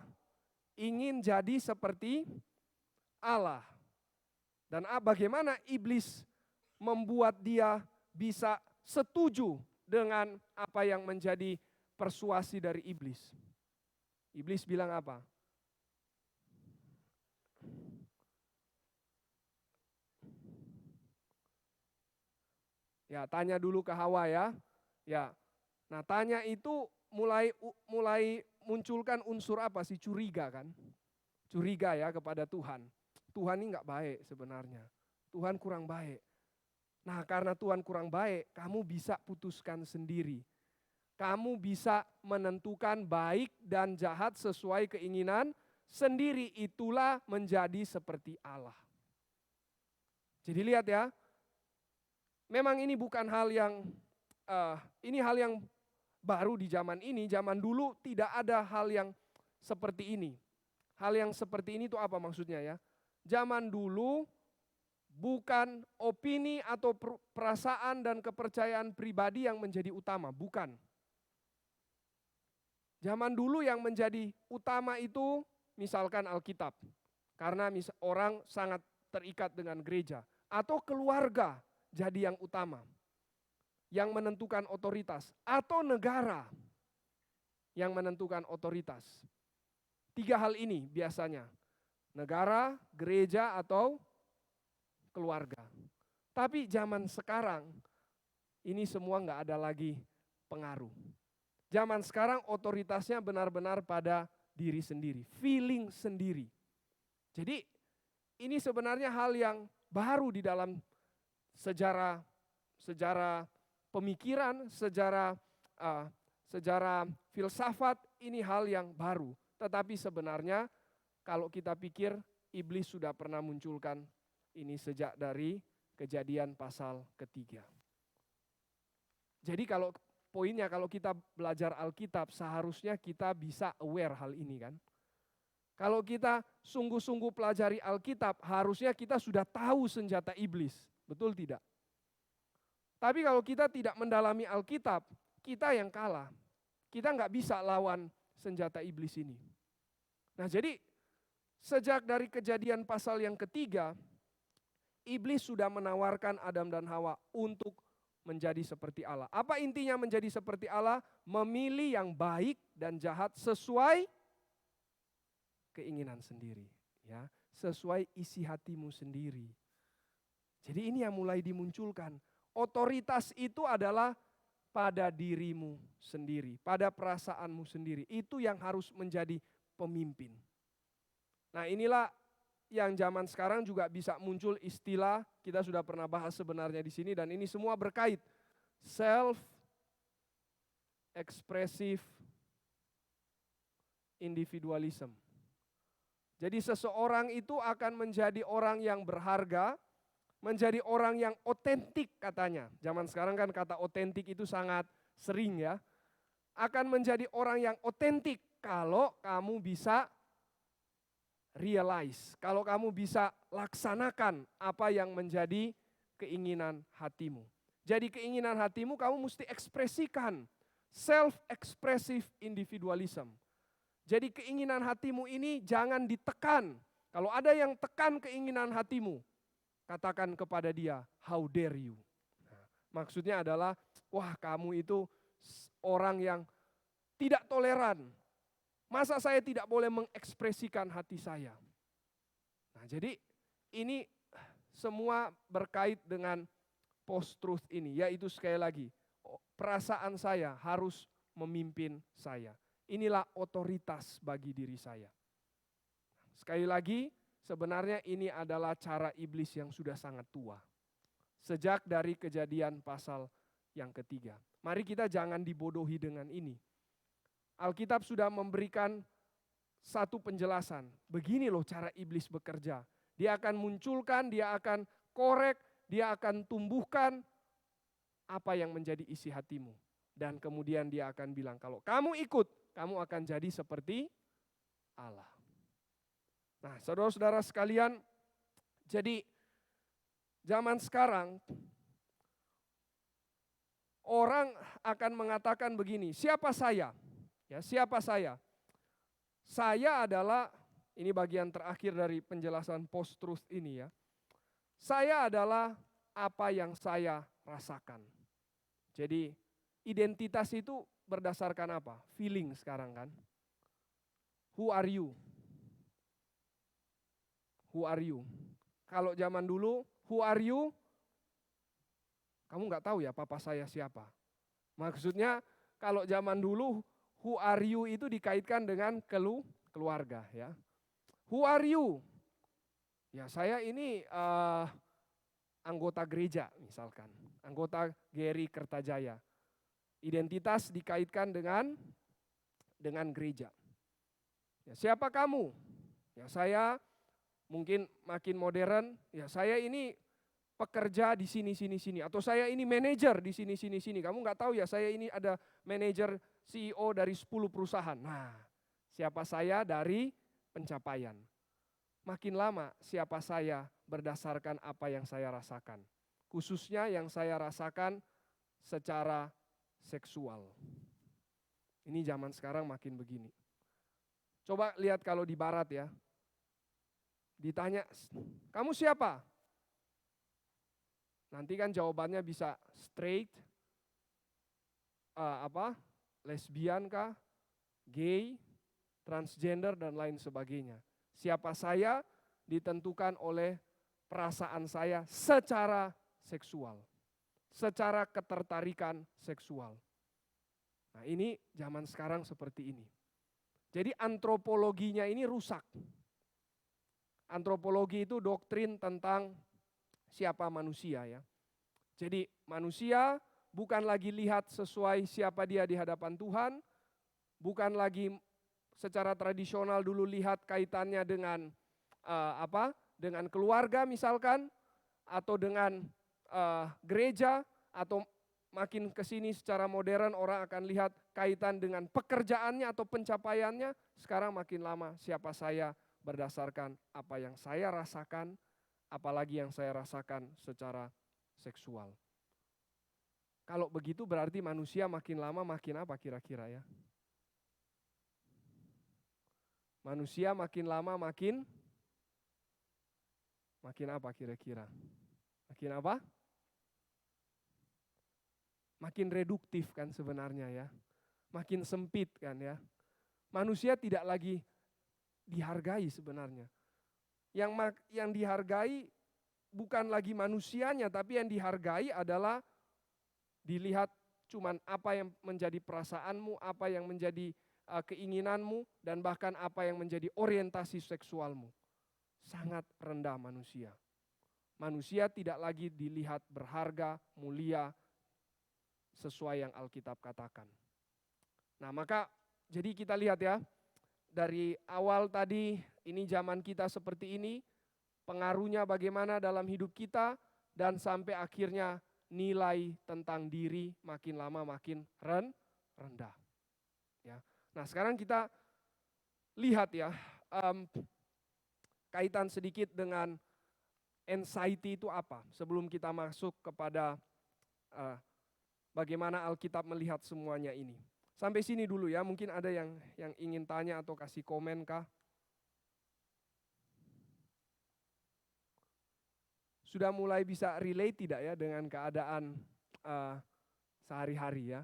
ingin jadi seperti Allah. Dan bagaimana iblis membuat dia bisa setuju dengan apa yang menjadi persuasi dari iblis. Iblis bilang apa? Ya, tanya dulu ke Hawa ya. Ya. Nah, tanya itu mulai munculkan unsur apa sih? Curiga kan? Curiga ya kepada Tuhan. Tuhan ini enggak baik sebenarnya. Tuhan kurang baik. Nah, karena Tuhan kurang baik, kamu bisa putuskan sendiri. Kamu bisa menentukan baik dan jahat sesuai keinginan sendiri itulah menjadi seperti Allah. Jadi lihat ya, memang ini bukan hal yang, ini hal yang baru di zaman ini. Zaman dulu tidak ada hal yang seperti ini. Hal yang seperti ini itu apa maksudnya ya? Zaman dulu bukan opini atau perasaan dan kepercayaan pribadi yang menjadi utama, bukan. Zaman dulu yang menjadi utama itu misalkan Alkitab. Karena orang sangat terikat dengan gereja. Atau keluarga jadi yang utama. Yang menentukan otoritas. Atau negara yang menentukan otoritas. 3 hal ini biasanya. Negara, gereja, atau keluarga. Tapi zaman sekarang ini semua nggak ada lagi pengaruh. Zaman sekarang otoritasnya benar-benar pada diri sendiri, feeling sendiri. Jadi ini sebenarnya hal yang baru di dalam sejarah pemikiran, sejarah filsafat, ini hal yang baru. Tetapi sebenarnya kalau kita pikir iblis sudah pernah munculkan ini sejak dari Kejadian pasal ketiga. Jadi kalau poinnya kalau kita belajar Alkitab seharusnya kita bisa aware hal ini kan. Kalau kita sungguh-sungguh pelajari Alkitab harusnya kita sudah tahu senjata iblis. Betul tidak? Tapi kalau kita tidak mendalami Alkitab, kita yang kalah. Kita nggak bisa lawan senjata iblis ini. Nah jadi sejak dari Kejadian pasal yang ketiga, iblis sudah menawarkan Adam dan Hawa untuk menjadi seperti Allah. Apa intinya menjadi seperti Allah? Memilih yang baik dan jahat sesuai keinginan sendiri, ya, sesuai isi hatimu sendiri. Jadi ini yang mulai dimunculkan. Otoritas itu adalah pada dirimu sendiri, pada perasaanmu sendiri. Itu yang harus menjadi pemimpin. Nah, inilah yang zaman sekarang juga bisa muncul istilah, kita sudah pernah bahas sebenarnya di sini dan ini semua berkait self-expressive individualism. Jadi seseorang itu akan menjadi orang yang berharga, menjadi orang yang otentik katanya. Zaman sekarang kan kata otentik itu sangat sering ya. Akan menjadi orang yang otentik kalau kamu bisa realize, kalau kamu bisa laksanakan apa yang menjadi keinginan hatimu. Jadi keinginan hatimu kamu mesti ekspresikan, self-expressive individualism. Jadi keinginan hatimu ini jangan ditekan. Kalau ada yang tekan keinginan hatimu, katakan kepada dia, how dare you. Nah, maksudnya adalah, wah kamu itu orang yang tidak toleran. Masa saya tidak boleh mengekspresikan hati saya? Nah, jadi ini semua berkait dengan post-truth ini, yaitu sekali lagi, perasaan saya harus memimpin saya. Inilah otoritas bagi diri saya. Sekali lagi, sebenarnya ini adalah cara iblis yang sudah sangat tua. Sejak dari Kejadian pasal yang ketiga. Mari kita jangan dibodohi dengan ini. Alkitab sudah memberikan satu penjelasan. Begini loh cara iblis bekerja. Dia akan munculkan, dia akan korek, dia akan tumbuhkan apa yang menjadi isi hatimu. Dan kemudian dia akan bilang, kalau kamu ikut, kamu akan jadi seperti Allah. Nah, saudara-saudara sekalian, jadi zaman sekarang orang akan mengatakan begini, siapa saya? Ya, siapa saya? Saya adalah, ini bagian terakhir dari penjelasan post-truth ini ya. Saya adalah apa yang saya rasakan. Jadi identitas itu berdasarkan apa? Feeling sekarang kan. Who are you? Who are you? Kalau zaman dulu, who are you? Kamu nggak tahu ya papa saya siapa. Maksudnya kalau zaman dulu, who are you itu dikaitkan dengan keluarga ya. Who are you? Ya saya ini anggota gereja misalkan. Anggota GRI Kertajaya. Identitas dikaitkan dengan gereja. Ya, siapa kamu? Ya saya mungkin makin modern, ya saya ini pekerja di sini, sini, sini. Atau saya ini manajer di sini, sini, sini. Kamu nggak tahu ya saya ini ada manajer CEO dari 10 perusahaan. Nah, siapa saya dari pencapaian. Makin lama siapa saya berdasarkan apa yang saya rasakan. Khususnya yang saya rasakan secara seksual. Ini zaman sekarang makin begini. Coba lihat kalau di barat ya. Ditanya, kamu siapa? Nanti kan jawabannya bisa straight, lesbian kah, gay, transgender dan lain sebagainya. Siapa saya ditentukan oleh perasaan saya secara seksual, secara ketertarikan seksual. Nah ini zaman sekarang seperti ini. Jadi antropologinya ini rusak. Antropologi itu doktrin tentang siapa manusia ya. Jadi manusia bukan lagi lihat sesuai siapa dia di hadapan Tuhan, bukan lagi secara tradisional dulu lihat kaitannya dengan dengan keluarga misalkan, atau dengan gereja, atau makin ke sini secara modern orang akan lihat kaitan dengan pekerjaannya atau pencapaiannya. Sekarang makin lama siapa saya berdasarkan apa yang saya rasakan, apalagi yang saya rasakan secara seksual. Kalau begitu berarti manusia makin lama makin apa kira-kira ya? Manusia makin lama makin apa kira-kira? Makin apa? Makin reduktif kan sebenarnya ya. Makin sempit kan ya. Manusia tidak lagi dihargai sebenarnya. Yang dihargai bukan lagi manusianya, tapi yang dihargai adalah dilihat cuman apa yang menjadi perasaanmu, apa yang menjadi keinginanmu, dan bahkan apa yang menjadi orientasi seksualmu. Sangat rendah manusia. Manusia tidak lagi dilihat berharga, mulia, sesuai yang Alkitab katakan. Nah maka jadi kita lihat ya, dari awal tadi ini zaman kita seperti ini, pengaruhnya bagaimana dalam hidup kita, dan sampai akhirnya nilai tentang diri makin lama makin rendah. Ya. Nah sekarang kita lihat ya, kaitan sedikit dengan anxiety itu apa, sebelum kita masuk kepada bagaimana Alkitab melihat semuanya ini. Sampai sini dulu ya, mungkin ada yang ingin tanya atau kasih komen kah? Sudah mulai bisa relate tidak ya dengan keadaan sehari-hari ya?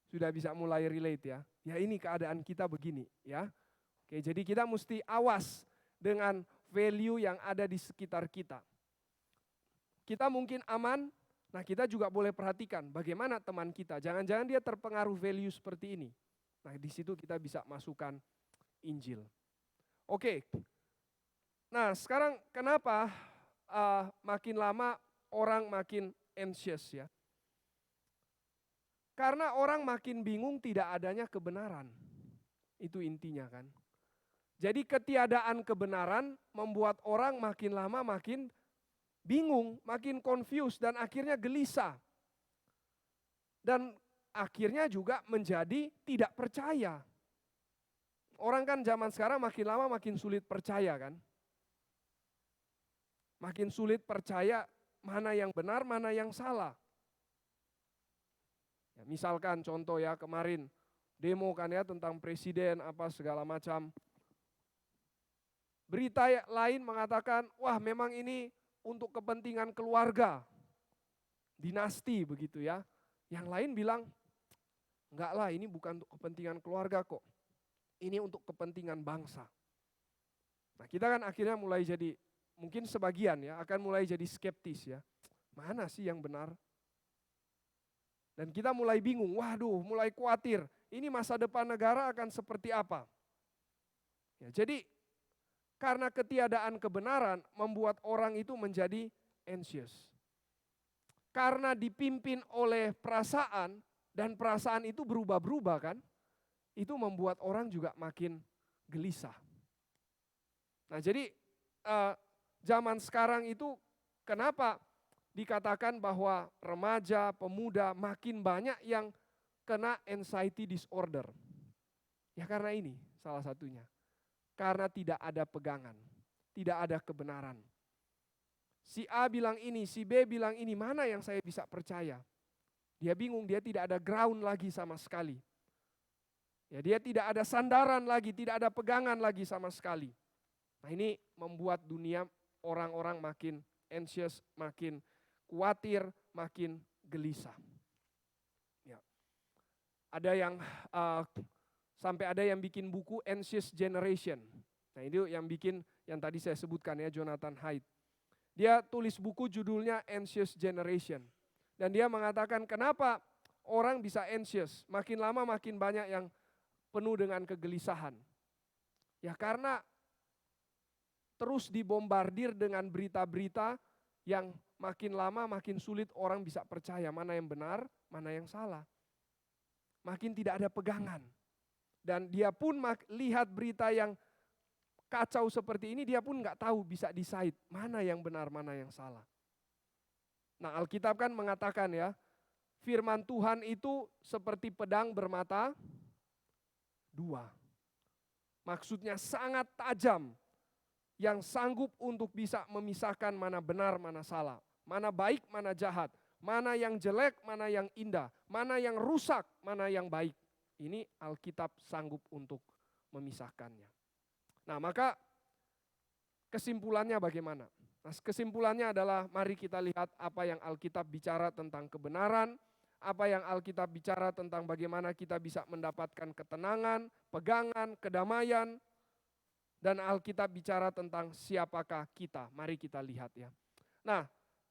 Sudah bisa mulai relate ya? Ya ini keadaan kita begini ya. Oke, jadi kita mesti awas dengan value yang ada di sekitar kita. Kita mungkin aman, nah kita juga boleh perhatikan bagaimana teman kita. Jangan-jangan dia terpengaruh value seperti ini. Nah di situ kita bisa masukkan Injil. Oke, nah sekarang kenapa makin lama orang makin anxious ya? Karena orang makin bingung tidak adanya kebenaran. Itu intinya kan. Jadi ketiadaan kebenaran membuat orang makin lama makin bingung, makin confused, dan akhirnya gelisah. Dan akhirnya juga menjadi tidak percaya. Orang kan zaman sekarang makin lama makin sulit percaya kan. Makin sulit percaya mana yang benar, mana yang salah. Ya, misalkan contoh ya kemarin demo kan ya tentang presiden apa segala macam. Berita lain mengatakan, wah memang ini untuk kepentingan keluarga, dinasti begitu ya. Yang lain bilang, enggak lah ini bukan untuk kepentingan keluarga kok. Ini untuk kepentingan bangsa. Nah kita kan akhirnya mulai jadi, mungkin sebagian ya akan mulai jadi skeptis ya. Mana sih yang benar? Dan kita mulai bingung, waduh mulai khawatir. Ini masa depan negara akan seperti apa? Ya, jadi karena ketiadaan kebenaran membuat orang itu menjadi anxious. Karena dipimpin oleh perasaan dan perasaan itu berubah-berubah kan, itu membuat orang juga makin gelisah. Nah jadi zaman sekarang itu kenapa dikatakan bahwa remaja, pemuda makin banyak yang kena anxiety disorder. Ya karena ini salah satunya. Karena tidak ada pegangan, tidak ada kebenaran. Si A bilang ini, si B bilang ini, mana yang saya bisa percaya? Dia bingung, dia tidak ada ground lagi sama sekali. Ya, dia tidak ada sandaran lagi, tidak ada pegangan lagi sama sekali. Nah ini membuat dunia orang-orang makin anxious, makin khawatir, makin gelisah. Ya. Ada yang sampai ada yang bikin buku Anxious Generation. Nah itu yang bikin, yang tadi saya sebutkan ya, Jonathan Haidt. Dia tulis buku judulnya Anxious Generation. Dan dia mengatakan kenapa orang bisa anxious. Makin lama makin banyak yang penuh dengan kegelisahan. Ya karena terus dibombardir dengan berita-berita yang makin lama makin sulit orang bisa percaya mana yang benar, mana yang salah. Makin tidak ada pegangan. Dan dia pun lihat berita yang kacau seperti ini, dia pun nggak tahu bisa decide mana yang benar, mana yang salah. Nah Alkitab kan mengatakan ya, firman Tuhan itu seperti pedang bermata dua. Maksudnya sangat tajam, yang sanggup untuk bisa memisahkan mana benar, mana salah. Mana baik, mana jahat. Mana yang jelek, mana yang indah. Mana yang rusak, mana yang baik. Ini Alkitab sanggup untuk memisahkannya. Nah maka kesimpulannya bagaimana? Nah, kesimpulannya adalah mari kita lihat apa yang Alkitab bicara tentang kebenaran, apa yang Alkitab bicara tentang bagaimana kita bisa mendapatkan ketenangan, pegangan, kedamaian, dan Alkitab bicara tentang siapakah kita. Mari kita lihat ya. Nah,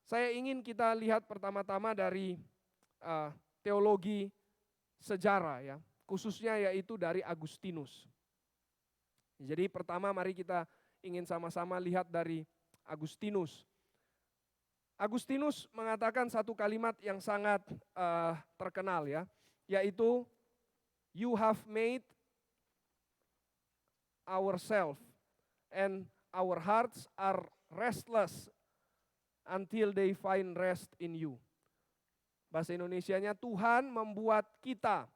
saya ingin kita lihat pertama-tama dari teologi sejarah ya, khususnya yaitu dari Agustinus. Jadi pertama mari kita ingin sama-sama lihat dari Agustinus. Agustinus mengatakan satu kalimat yang sangat terkenal ya, yaitu you have made ourselves and our hearts are restless until they find rest in you. Bahasa Indonesianya, Tuhan membuat kita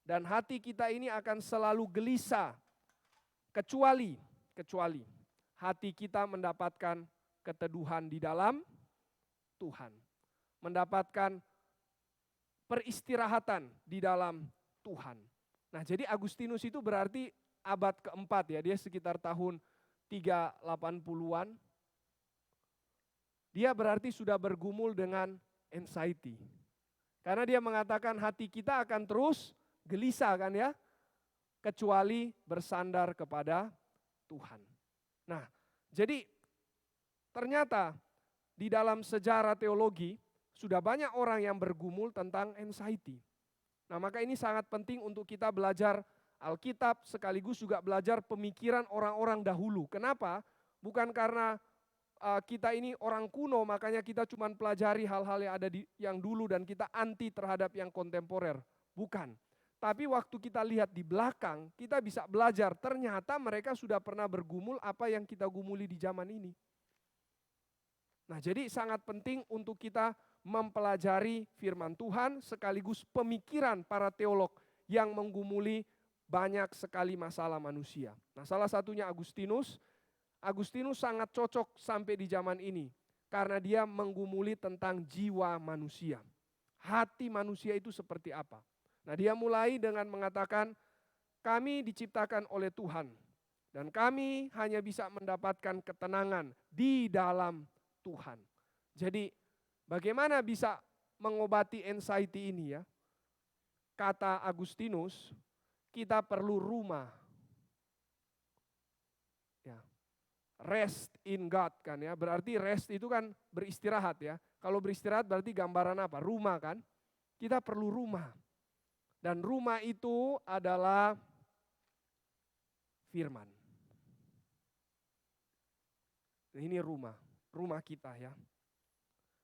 dan hati kita ini akan selalu gelisah kecuali hati kita mendapatkan keteduhan di dalam Tuhan. Mendapatkan peristirahatan di dalam Tuhan. Nah jadi Agustinus itu berarti abad keempat ya, dia sekitar tahun 380-an. Dia berarti sudah bergumul dengan anxiety. Karena dia mengatakan hati kita akan terus gelisah kan ya, kecuali bersandar kepada Tuhan. Nah, jadi ternyata di dalam sejarah teologi sudah banyak orang yang bergumul tentang anxiety. Nah, maka ini sangat penting untuk kita belajar Alkitab sekaligus juga belajar pemikiran orang-orang dahulu. Kenapa? Bukan karena kita ini orang kuno makanya kita cuma pelajari hal-hal yang ada yang dulu dan kita anti terhadap yang kontemporer. Bukan. Tapi waktu kita lihat di belakang, kita bisa belajar ternyata mereka sudah pernah bergumul apa yang kita gumuli di zaman ini. Nah, jadi sangat penting untuk kita mempelajari firman Tuhan sekaligus pemikiran para teolog yang menggumuli banyak sekali masalah manusia. Nah, salah satunya Agustinus. Agustinus sangat cocok sampai di zaman ini karena dia menggumuli tentang jiwa manusia. Hati manusia itu seperti apa? Nah, dia mulai dengan mengatakan, kami diciptakan oleh Tuhan dan kami hanya bisa mendapatkan ketenangan di dalam Tuhan. Jadi, bagaimana bisa mengobati anxiety ini ya? Kata Agustinus, kita perlu rumah. Ya. Rest in God kan ya. Berarti rest itu kan beristirahat ya. Kalau beristirahat berarti gambaran apa? Rumah kan? Kita perlu rumah. Dan rumah itu adalah firman. Ini rumah kita ya.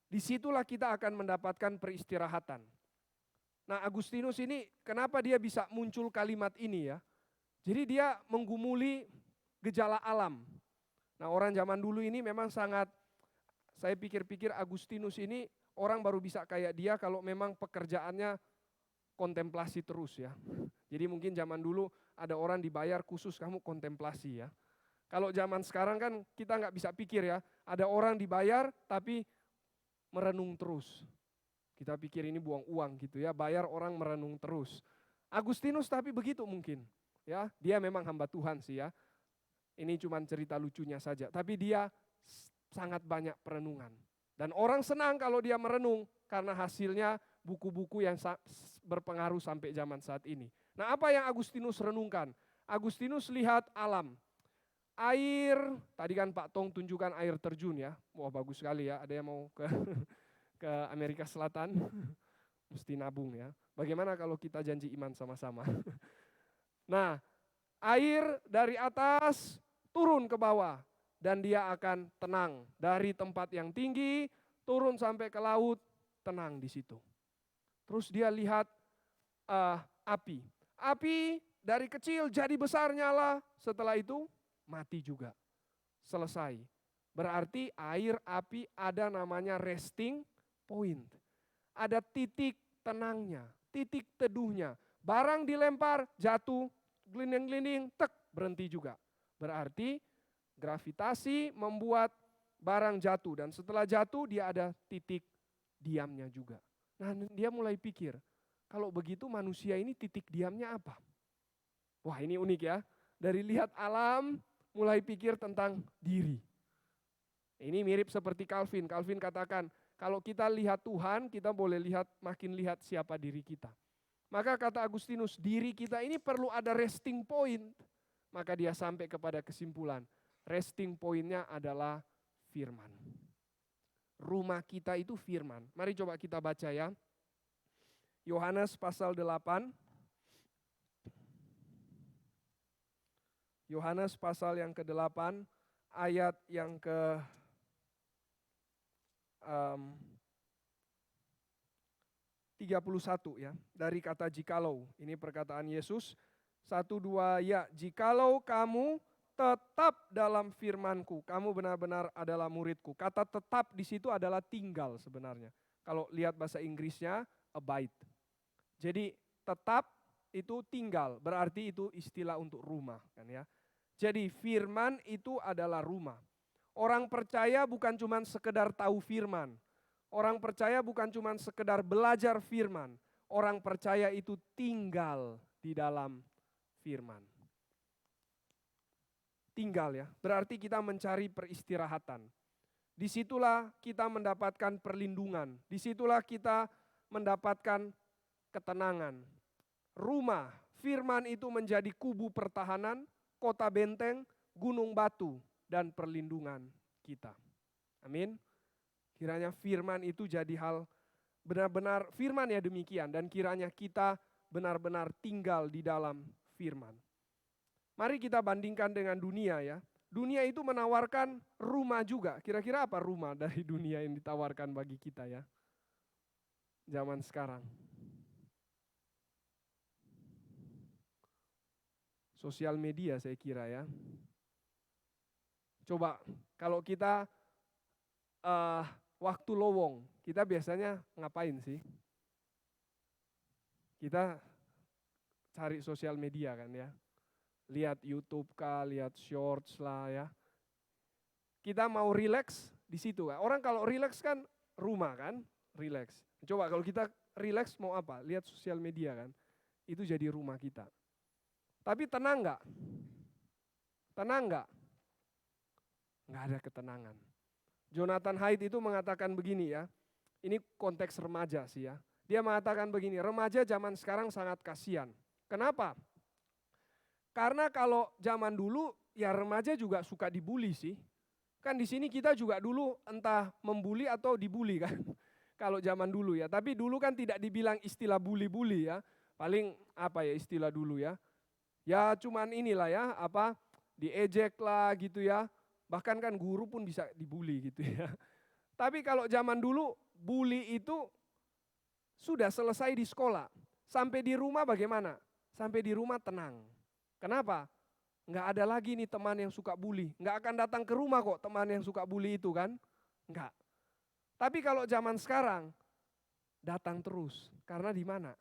Disitulah kita akan mendapatkan peristirahatan. Nah, Agustinus ini kenapa dia bisa muncul kalimat ini ya? Jadi dia menggumuli gejala alam. Nah, orang zaman dulu ini memang sangat, saya pikir-pikir Agustinus ini orang baru bisa kayak dia kalau memang pekerjaannya kontemplasi terus ya. Jadi mungkin zaman dulu ada orang dibayar khusus kamu kontemplasi ya. Kalau zaman sekarang kan kita nggak bisa pikir ya, ada orang dibayar tapi merenung terus. Kita pikir ini buang uang gitu ya, bayar orang merenung terus. Agustinus tapi begitu mungkin. Ya, dia memang hamba Tuhan sih ya. Ini cuma cerita lucunya saja, tapi dia sangat banyak perenungan. Dan orang senang kalau dia merenung karena hasilnya buku-buku yang berpengaruh sampai zaman saat ini. Nah, apa yang Agustinus renungkan? Agustinus lihat alam. Air, tadi kan Pak Tong tunjukkan air terjun ya. Wah, bagus sekali ya. Ada yang mau ke Amerika Selatan? Mesti nabung ya. Bagaimana kalau kita janji iman sama-sama? Nah, air dari atas turun ke bawah dan dia akan tenang dari tempat yang tinggi turun sampai ke laut, tenang di situ. Terus dia lihat api. Api dari kecil jadi besar nyala, setelah itu mati juga. Selesai. Berarti air api ada namanya resting point. Ada titik tenangnya, titik teduhnya. Barang dilempar, jatuh, gelinding-gelinding, tek, berhenti juga. Berarti gravitasi membuat barang jatuh dan setelah jatuh dia ada titik diamnya juga. Nah, dia mulai pikir, kalau begitu manusia ini titik diamnya apa? Wah, ini unik ya. Dari lihat alam mulai pikir tentang diri. Ini mirip seperti Calvin. Calvin katakan, kalau kita lihat Tuhan, kita boleh makin lihat siapa diri kita. Maka kata Agustinus, diri kita ini perlu ada resting point. Maka dia sampai kepada kesimpulan, resting point-nya adalah firman. Rumah kita itu firman. Mari coba kita baca ya. Yohanes pasal 8. Yohanes pasal yang ke-8, ayat yang ke 31 ya, dari kata jikalau. Ini perkataan Yesus. 1, 2, ya, jikalau kamu tetap dalam firman-Ku, kamu benar-benar adalah murid-Ku. Kata tetap di situ adalah tinggal sebenarnya. Kalau lihat bahasa Inggrisnya, abide. Jadi tetap itu tinggal, berarti itu istilah untuk rumah kan ya. Jadi firman itu adalah rumah. Orang percaya bukan cuma sekedar tahu firman. Orang percaya bukan cuma sekedar belajar firman. Orang percaya itu tinggal di dalam firman. Tinggal ya, berarti kita mencari peristirahatan. Disitulah kita mendapatkan perlindungan. Disitulah kita mendapatkan ketenangan. Rumah, firman itu menjadi kubu pertahanan, kota benteng, gunung batu, dan perlindungan kita. Amin. Kiranya firman itu jadi hal benar-benar firman ya demikian. Dan kiranya kita benar-benar tinggal di dalam firman. Mari kita bandingkan dengan dunia ya. Dunia itu menawarkan rumah juga. Kira-kira apa rumah dari dunia yang ditawarkan bagi kita ya? Zaman sekarang. Sosial media saya kira ya. Coba kalau kita waktu lowong, kita biasanya ngapain sih? Kita cari sosial media kan ya. Lihat YouTube kah, lihat shorts lah ya. Kita mau relax di situ kan. Orang kalau relax kan rumah kan, relax. Coba kalau kita relax mau apa? Lihat sosial media kan. Itu jadi rumah kita. Tapi tenang nggak? Tenang nggak? Nggak ada ketenangan. Jonathan Haidt itu mengatakan begini ya. Ini konteks remaja sih ya. Dia mengatakan begini, remaja zaman sekarang sangat kasihan. Kenapa? Karena kalau zaman dulu ya remaja juga suka dibully sih. Kan di sini kita juga dulu entah membuli atau dibully kan. Kalau zaman dulu ya. Tapi dulu kan tidak dibilang istilah bully-bully ya. Paling apa ya istilah dulu ya. Ya cuman inilah ya apa diejek lah gitu ya. Bahkan kan guru pun bisa dibully gitu ya. Tapi kalau zaman dulu bully itu sudah selesai di sekolah. Sampai di rumah bagaimana? Sampai di rumah tenang. Kenapa? Nggak ada lagi nih teman yang suka bully. Nggak akan datang ke rumah kok teman yang suka bully itu kan. Nggak. Tapi kalau zaman sekarang, datang terus. Karena di mana?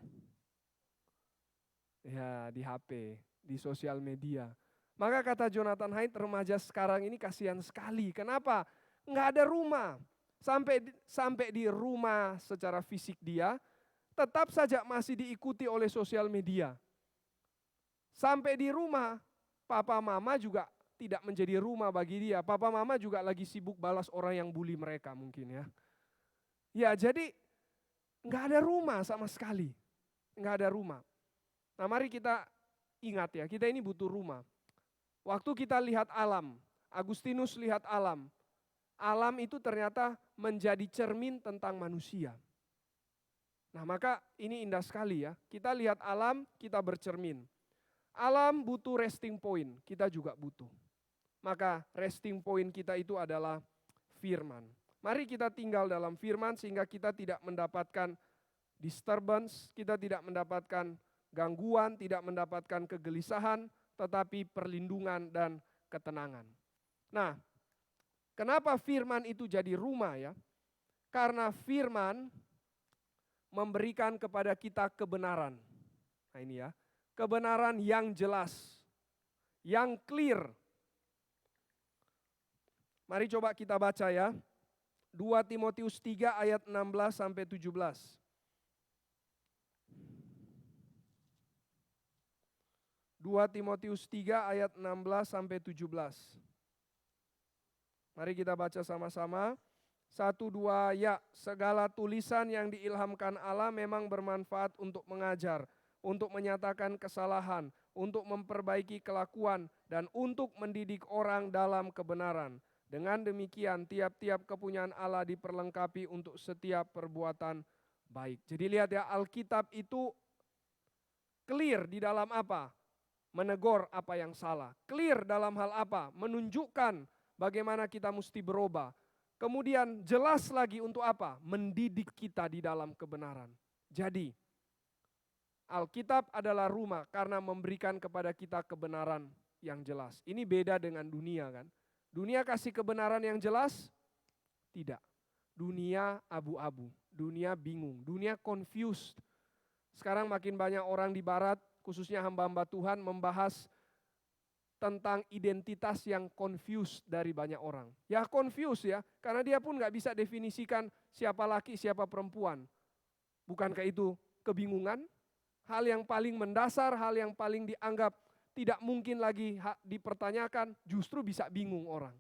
Ya di HP, di sosial media. Maka kata Jonathan Haidt, remaja sekarang ini kasihan sekali. Kenapa? Nggak ada rumah. Sampai di rumah secara fisik dia, tetap saja masih diikuti oleh sosial media. Sampai di rumah, papa mama juga tidak menjadi rumah bagi dia. Papa mama juga lagi sibuk balas orang yang bully mereka mungkin ya. Ya jadi nggak ada rumah sama sekali. Nggak ada rumah. Nah mari kita ingat ya, kita ini butuh rumah. Waktu kita lihat alam, Agustinus lihat alam. Alam itu ternyata menjadi cermin tentang manusia. Nah maka ini indah sekali ya. Kita lihat alam, kita bercermin. Alam butuh resting point, kita juga butuh. Maka resting point kita itu adalah firman. Mari kita tinggal dalam firman sehingga kita tidak mendapatkan disturbance, kita tidak mendapatkan gangguan, tidak mendapatkan kegelisahan, tetapi perlindungan dan ketenangan. Nah, kenapa firman itu jadi rumah ya? Karena firman memberikan kepada kita kebenaran. Nah ini ya, kebenaran yang jelas, yang clear. Mari coba kita baca ya. 2 Timotius 3 ayat 16 sampai 17. 2 Timotius 3 ayat 16 sampai 17. Mari kita baca sama-sama. 1, 2, ya, segala tulisan yang diilhamkan Allah memang bermanfaat untuk mengajar, untuk menyatakan kesalahan, untuk memperbaiki kelakuan, dan untuk mendidik orang dalam kebenaran. Dengan demikian tiap-tiap kepunyaan Allah diperlengkapi untuk setiap perbuatan baik. Jadi lihat ya, Alkitab itu clear di dalam apa? Menegur apa yang salah. Clear dalam hal apa? Menunjukkan bagaimana kita mesti berubah. Kemudian jelas lagi untuk apa? Mendidik kita di dalam kebenaran. Jadi Alkitab adalah rumah karena memberikan kepada kita kebenaran yang jelas. Ini beda dengan dunia kan. Dunia kasih kebenaran yang jelas? Tidak. Dunia abu-abu, dunia bingung, dunia confused. Sekarang makin banyak orang di barat, khususnya hamba-hamba Tuhan membahas tentang identitas yang confused dari banyak orang. Ya confused ya, karena dia pun nggak bisa definisikan siapa laki, siapa perempuan. Bukankah itu kebingungan? Hal yang paling mendasar, hal yang paling dianggap tidak mungkin lagi dipertanyakan, justru bisa bingung orang.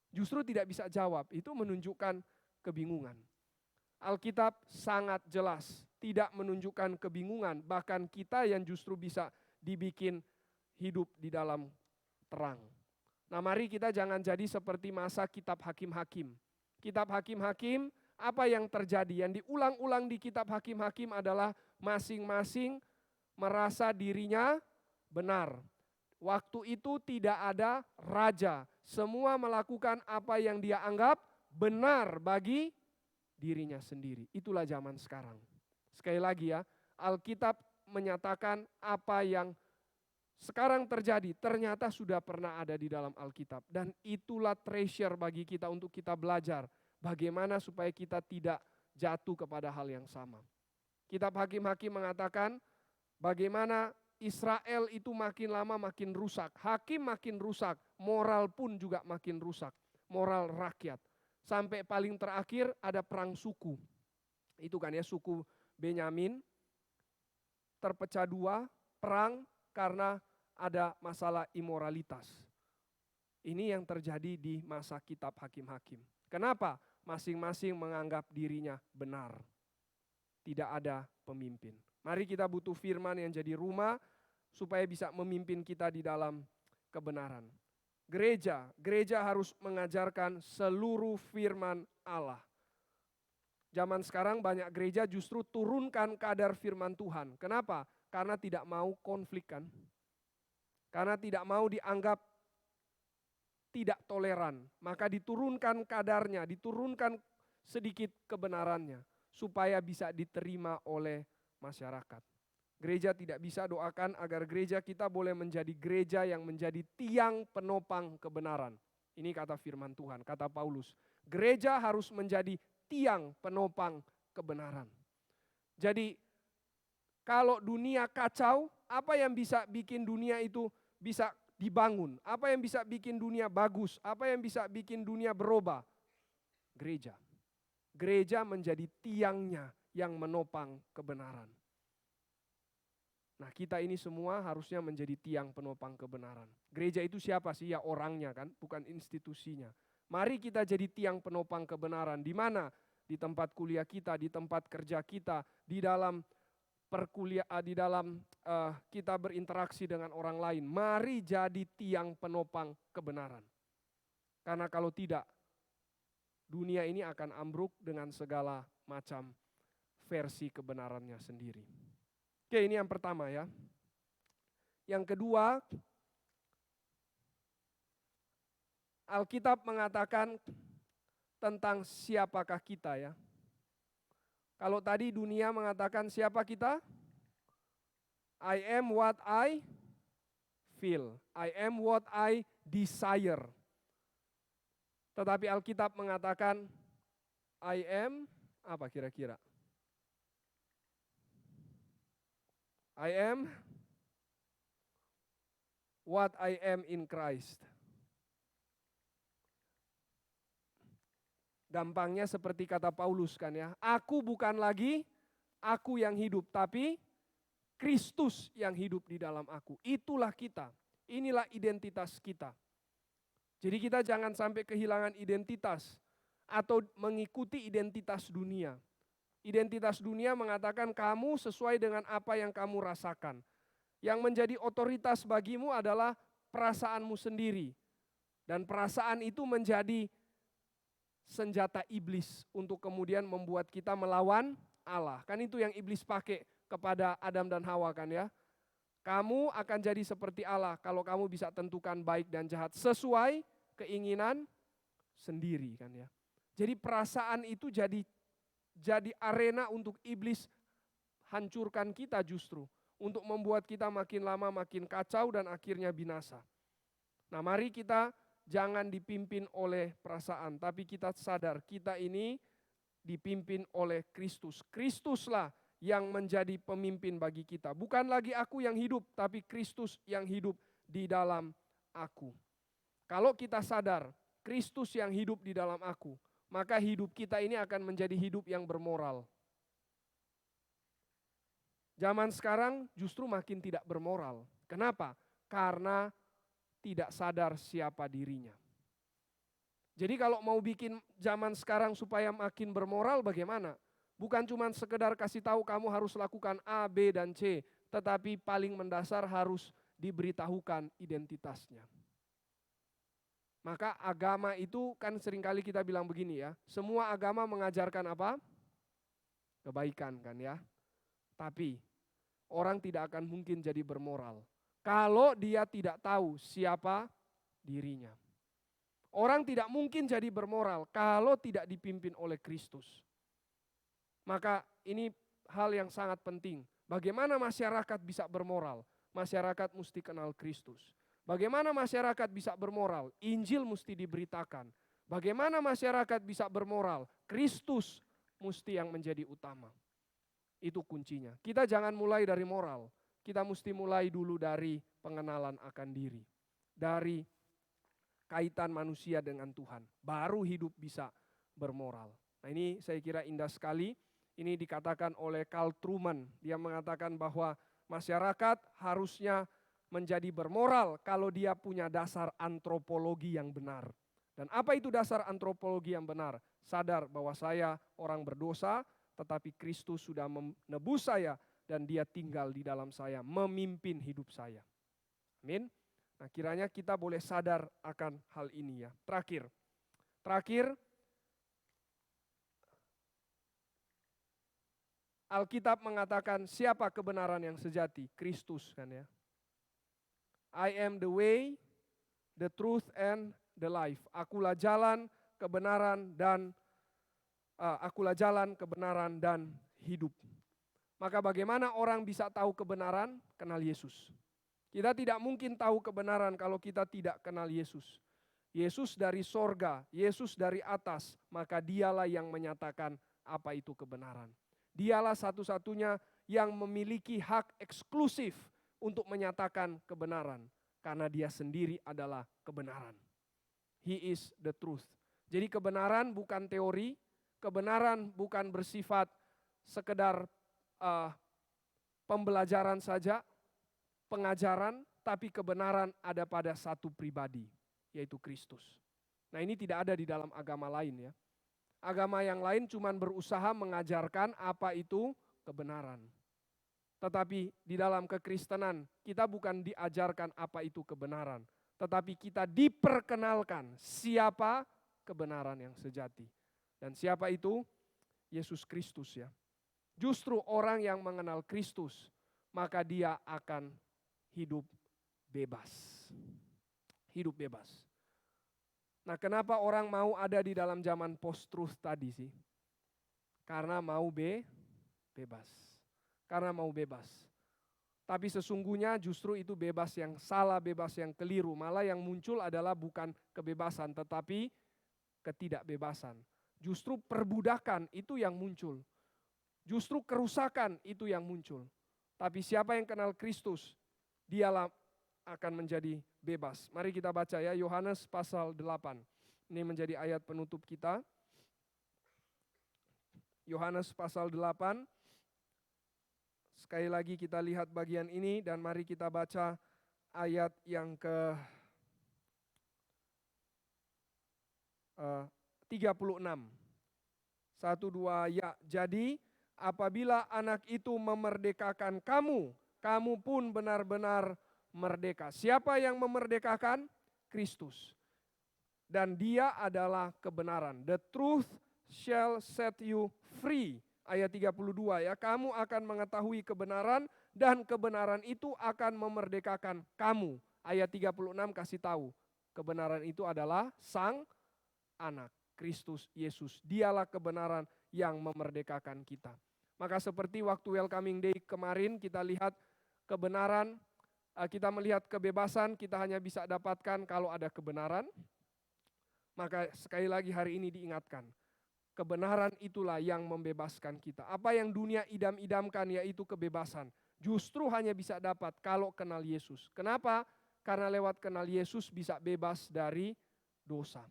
Justru tidak bisa jawab, itu menunjukkan kebingungan. Alkitab sangat jelas, tidak menunjukkan kebingungan, bahkan kita yang justru bisa dibikin hidup di dalam terang. Nah mari kita jangan jadi seperti masa kitab Hakim-Hakim. Kitab Hakim-Hakim, apa yang terjadi? Yang diulang-ulang di kitab Hakim-Hakim adalah masing-masing merasa dirinya benar. Waktu itu tidak ada raja. Semua melakukan apa yang dia anggap benar bagi dirinya sendiri. Itulah zaman sekarang. Sekali lagi ya, Alkitab menyatakan apa yang sekarang terjadi ternyata sudah pernah ada di dalam Alkitab. Dan itulah treasure bagi kita untuk kita belajar bagaimana supaya kita tidak jatuh kepada hal yang sama. Kitab Hakim-Hakim mengatakan bagaimana Israel itu makin lama makin rusak. Hakim makin rusak, moral pun juga makin rusak. Moral rakyat. Sampai paling terakhir ada perang suku. Itu kan ya, suku Benyamin terpecah dua, perang karena ada masalah imoralitas. Ini yang terjadi di masa kitab Hakim-Hakim. Kenapa? Masing-masing menganggap dirinya benar. Tidak ada pemimpin. Mari kita butuh firman yang jadi rumah supaya bisa memimpin kita di dalam kebenaran. Gereja harus mengajarkan seluruh firman Allah. Zaman sekarang banyak gereja justru turunkan kadar firman Tuhan. Kenapa? Karena tidak mau konflik kan. Karena tidak mau dianggap tidak toleran. Maka diturunkan kadarnya, diturunkan sedikit kebenarannya. Supaya bisa diterima oleh masyarakat. Gereja tidak bisa doakan agar gereja kita boleh menjadi gereja yang menjadi tiang penopang kebenaran. Ini kata firman Tuhan, kata Paulus. Gereja harus menjadi tiang penopang kebenaran. Jadi kalau dunia kacau, apa yang bisa bikin dunia itu bisa dibangun? Apa yang bisa bikin dunia bagus? Apa yang bisa bikin dunia berubah? Gereja. Gereja menjadi tiangnya yang menopang kebenaran. Nah, kita ini semua harusnya menjadi tiang penopang kebenaran. Gereja itu siapa sih? Ya orangnya kan, bukan institusinya. Mari kita jadi tiang penopang kebenaran. Di mana? Di tempat kuliah kita, di tempat kerja kita, di dalam kita berinteraksi dengan orang lain. Mari jadi tiang penopang kebenaran. Karena kalau tidak, dunia ini akan ambruk dengan segala macam versi kebenarannya sendiri. Oke, ini yang pertama ya. Yang kedua, Alkitab mengatakan tentang siapakah kita ya. Kalau tadi dunia mengatakan siapa kita? I am what I feel. I am what I desire. Tetapi Alkitab mengatakan I am apa kira-kira? I am what I am in Christ. Gampangnya seperti kata Paulus kan ya. Aku bukan lagi aku yang hidup, tapi Kristus yang hidup di dalam aku. Itulah kita. Inilah identitas kita. Jadi kita jangan sampai kehilangan identitas atau mengikuti identitas dunia. Identitas dunia mengatakan kamu sesuai dengan apa yang kamu rasakan. Yang menjadi otoritas bagimu adalah perasaanmu sendiri. Dan perasaan itu menjadi senjata iblis untuk kemudian membuat kita melawan Allah. Kan itu yang iblis pakai kepada Adam dan Hawa kan ya. Kamu akan jadi seperti Allah kalau kamu bisa tentukan baik dan jahat sesuai keinginan sendiri kan ya. Jadi perasaan itu jadi arena untuk iblis hancurkan kita justru. Untuk membuat kita makin lama makin kacau dan akhirnya binasa. Nah mari kita jangan dipimpin oleh perasaan. Tapi kita sadar kita ini dipimpin oleh Kristus. Kristuslah yang menjadi pemimpin bagi kita. Bukan lagi aku yang hidup, tapi Kristus yang hidup di dalam aku. Kalau kita sadar Kristus yang hidup di dalam aku, maka hidup kita ini akan menjadi hidup yang bermoral. Zaman sekarang justru makin tidak bermoral. Kenapa? Karena tidak sadar siapa dirinya. Jadi kalau mau bikin zaman sekarang supaya makin bermoral bagaimana? Bukan cuma sekedar kasih tahu kamu harus lakukan A, B, dan C. Tetapi paling mendasar harus diberitahukan identitasnya. Maka agama itu kan seringkali kita bilang begini ya. Semua agama mengajarkan apa? Kebaikan kan ya. Tapi orang tidak akan mungkin jadi bermoral kalau dia tidak tahu siapa dirinya. Orang tidak mungkin jadi bermoral kalau tidak dipimpin oleh Kristus. Maka ini hal yang sangat penting. Bagaimana masyarakat bisa bermoral? Masyarakat mesti kenal Kristus. Bagaimana masyarakat bisa bermoral? Injil mesti diberitakan. Bagaimana masyarakat bisa bermoral? Kristus mesti yang menjadi utama. Itu kuncinya. Kita jangan mulai dari moral. Kita mesti mulai dulu dari pengenalan akan diri. Dari kaitan manusia dengan Tuhan. Baru hidup bisa bermoral. Nah ini saya kira indah sekali. Ini dikatakan oleh Carl Trueman. Dia mengatakan bahwa masyarakat harusnya menjadi bermoral kalau dia punya dasar antropologi yang benar. Dan apa itu dasar antropologi yang benar? Sadar bahwa saya orang berdosa, tetapi Kristus sudah menebus saya dan dia tinggal di dalam saya, memimpin hidup saya. Amin. Nah kiranya kita boleh sadar akan hal ini ya. Terakhir, Alkitab mengatakan siapa kebenaran yang sejati? Kristus kan ya. I am the way, the truth and the life. Akulah jalan, kebenaran dan hidup. Maka bagaimana orang bisa tahu kebenaran? Kenal Yesus. Kita tidak mungkin tahu kebenaran kalau kita tidak kenal Yesus. Yesus dari sorga, Yesus dari atas, maka dialah yang menyatakan apa itu kebenaran. Dialah satu-satunya yang memiliki hak eksklusif untuk menyatakan kebenaran. Karena dia sendiri adalah kebenaran. He is the truth. Jadi kebenaran bukan teori, kebenaran bukan bersifat sekedar pembelajaran saja, pengajaran, tapi kebenaran ada pada satu pribadi, yaitu Kristus. Nah, ini tidak ada di dalam agama lain ya. Agama yang lain cuma berusaha mengajarkan apa itu kebenaran. Tetapi di dalam kekristenan kita bukan diajarkan apa itu kebenaran, tetapi kita diperkenalkan siapa kebenaran yang sejati. Dan siapa itu? Yesus Kristus ya. Justru orang yang mengenal Kristus, maka dia akan hidup bebas. Hidup bebas. Nah, kenapa orang mau ada di dalam zaman post-truth tadi sih? Karena mau bebas. Karena mau bebas. Tapi sesungguhnya justru itu bebas yang salah, bebas yang keliru. Malah yang muncul adalah bukan kebebasan, tetapi ketidakbebasan. Justru perbudakan itu yang muncul. Justru kerusakan itu yang muncul. Tapi siapa yang kenal Kristus, dialah akan menjadi bebas. Mari kita baca ya, Yohanes pasal 8. Ini menjadi ayat penutup kita. Yohanes pasal 8. Sekali lagi kita lihat bagian ini dan mari kita baca ayat yang ke 36. 1, 2, ya. Jadi apabila anak itu memerdekakan kamu, kamu pun benar-benar merdeka. Siapa yang memerdekakan? Kristus. Dan dia adalah kebenaran. The truth shall set you free. Ayat 32 ya. Kamu akan mengetahui kebenaran dan kebenaran itu akan memerdekakan kamu. Ayat 36 kasih tahu. Kebenaran itu adalah Sang Anak. Kristus Yesus. Dialah kebenaran yang memerdekakan kita. Maka seperti waktu Welcoming Day kemarin kita lihat kebenaran, kita melihat kebebasan kita hanya bisa dapatkan kalau ada kebenaran. Maka sekali lagi hari ini diingatkan, kebenaran itulah yang membebaskan kita. Apa yang dunia idam-idamkan yaitu kebebasan. Justru hanya bisa dapat kalau kenal Yesus. Kenapa? Karena lewat kenal Yesus bisa bebas dari dosa.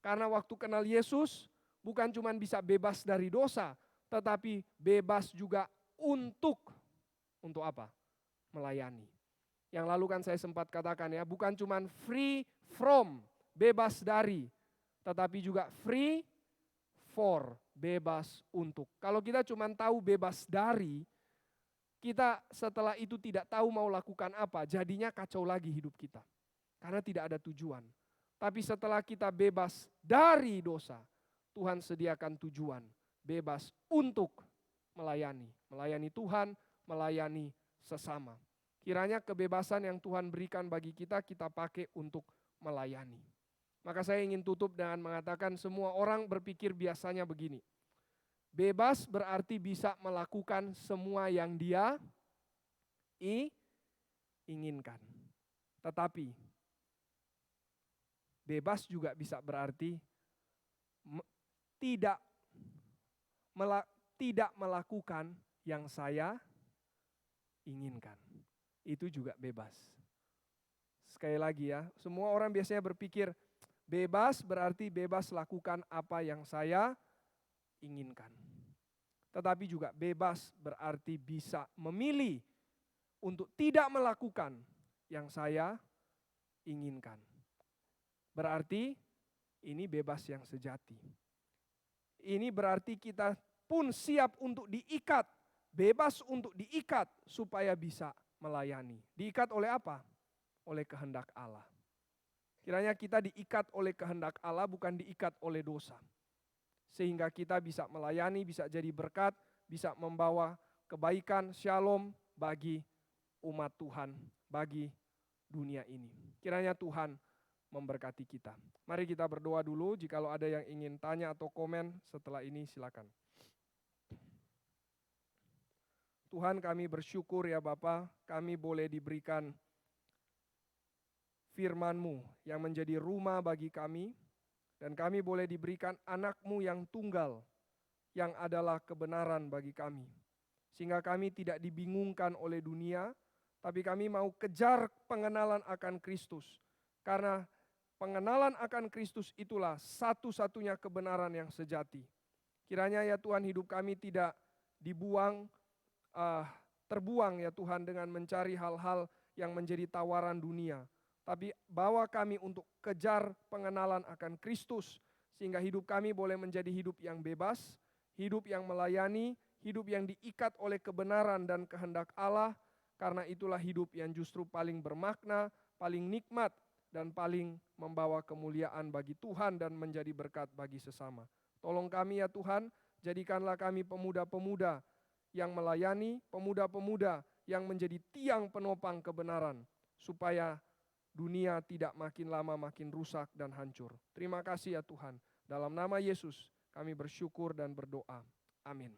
Karena waktu kenal Yesus bukan cuma bisa bebas dari dosa, tetapi bebas juga untuk apa? Melayani. Yang lalu kan saya sempat katakan ya, bukan cuma free from, bebas dari, tetapi juga free for, bebas untuk. Kalau kita cuma tahu bebas dari, kita setelah itu tidak tahu mau lakukan apa, jadinya kacau lagi hidup kita. Karena tidak ada tujuan. Tapi setelah kita bebas dari dosa, Tuhan sediakan tujuan, bebas untuk melayani. Melayani Tuhan, melayani sesama. Kiranya kebebasan yang Tuhan berikan bagi kita, kita pakai untuk melayani. Maka saya ingin tutup dengan mengatakan semua orang berpikir biasanya begini. Bebas berarti bisa melakukan semua yang dia inginkan. Tetapi bebas juga bisa berarti tidak melakukan yang saya inginkan. Itu juga bebas. Sekali lagi ya, semua orang biasanya berpikir bebas berarti bebas lakukan apa yang saya inginkan. Tetapi juga bebas berarti bisa memilih untuk tidak melakukan yang saya inginkan. Berarti ini bebas yang sejati. Ini berarti kita pun siap untuk diikat, bebas untuk diikat supaya bisa melayani. Diikat oleh apa? Oleh kehendak Allah. Kiranya kita diikat oleh kehendak Allah, bukan diikat oleh dosa. Sehingga kita bisa melayani, bisa jadi berkat, bisa membawa kebaikan, shalom bagi umat Tuhan, bagi dunia ini. Kiranya Tuhan memberkati kita. Mari kita berdoa dulu, jikalau ada yang ingin tanya atau komen setelah ini silakan. Tuhan, kami bersyukur ya Bapa, kami boleh diberikan firman-Mu yang menjadi rumah bagi kami, dan kami boleh diberikan anak-Mu yang tunggal, yang adalah kebenaran bagi kami. Sehingga kami tidak dibingungkan oleh dunia, tapi kami mau kejar pengenalan akan Kristus. Karena pengenalan akan Kristus itulah satu-satunya kebenaran yang sejati. Kiranya ya Tuhan, hidup kami tidak dibuang, terbuang ya Tuhan dengan mencari hal-hal yang menjadi tawaran dunia. Tapi bawa kami untuk kejar pengenalan akan Kristus, sehingga hidup kami boleh menjadi hidup yang bebas, hidup yang melayani, hidup yang diikat oleh kebenaran dan kehendak Allah, karena itulah hidup yang justru paling bermakna, paling nikmat, dan paling membawa kemuliaan bagi Tuhan dan menjadi berkat bagi sesama. Tolong kami ya Tuhan, jadikanlah kami pemuda-pemuda yang melayani, pemuda-pemuda yang menjadi tiang penopang kebenaran, supaya dunia tidak makin lama makin rusak dan hancur. Terima kasih ya Tuhan. Dalam nama Yesus kami bersyukur dan berdoa. Amin.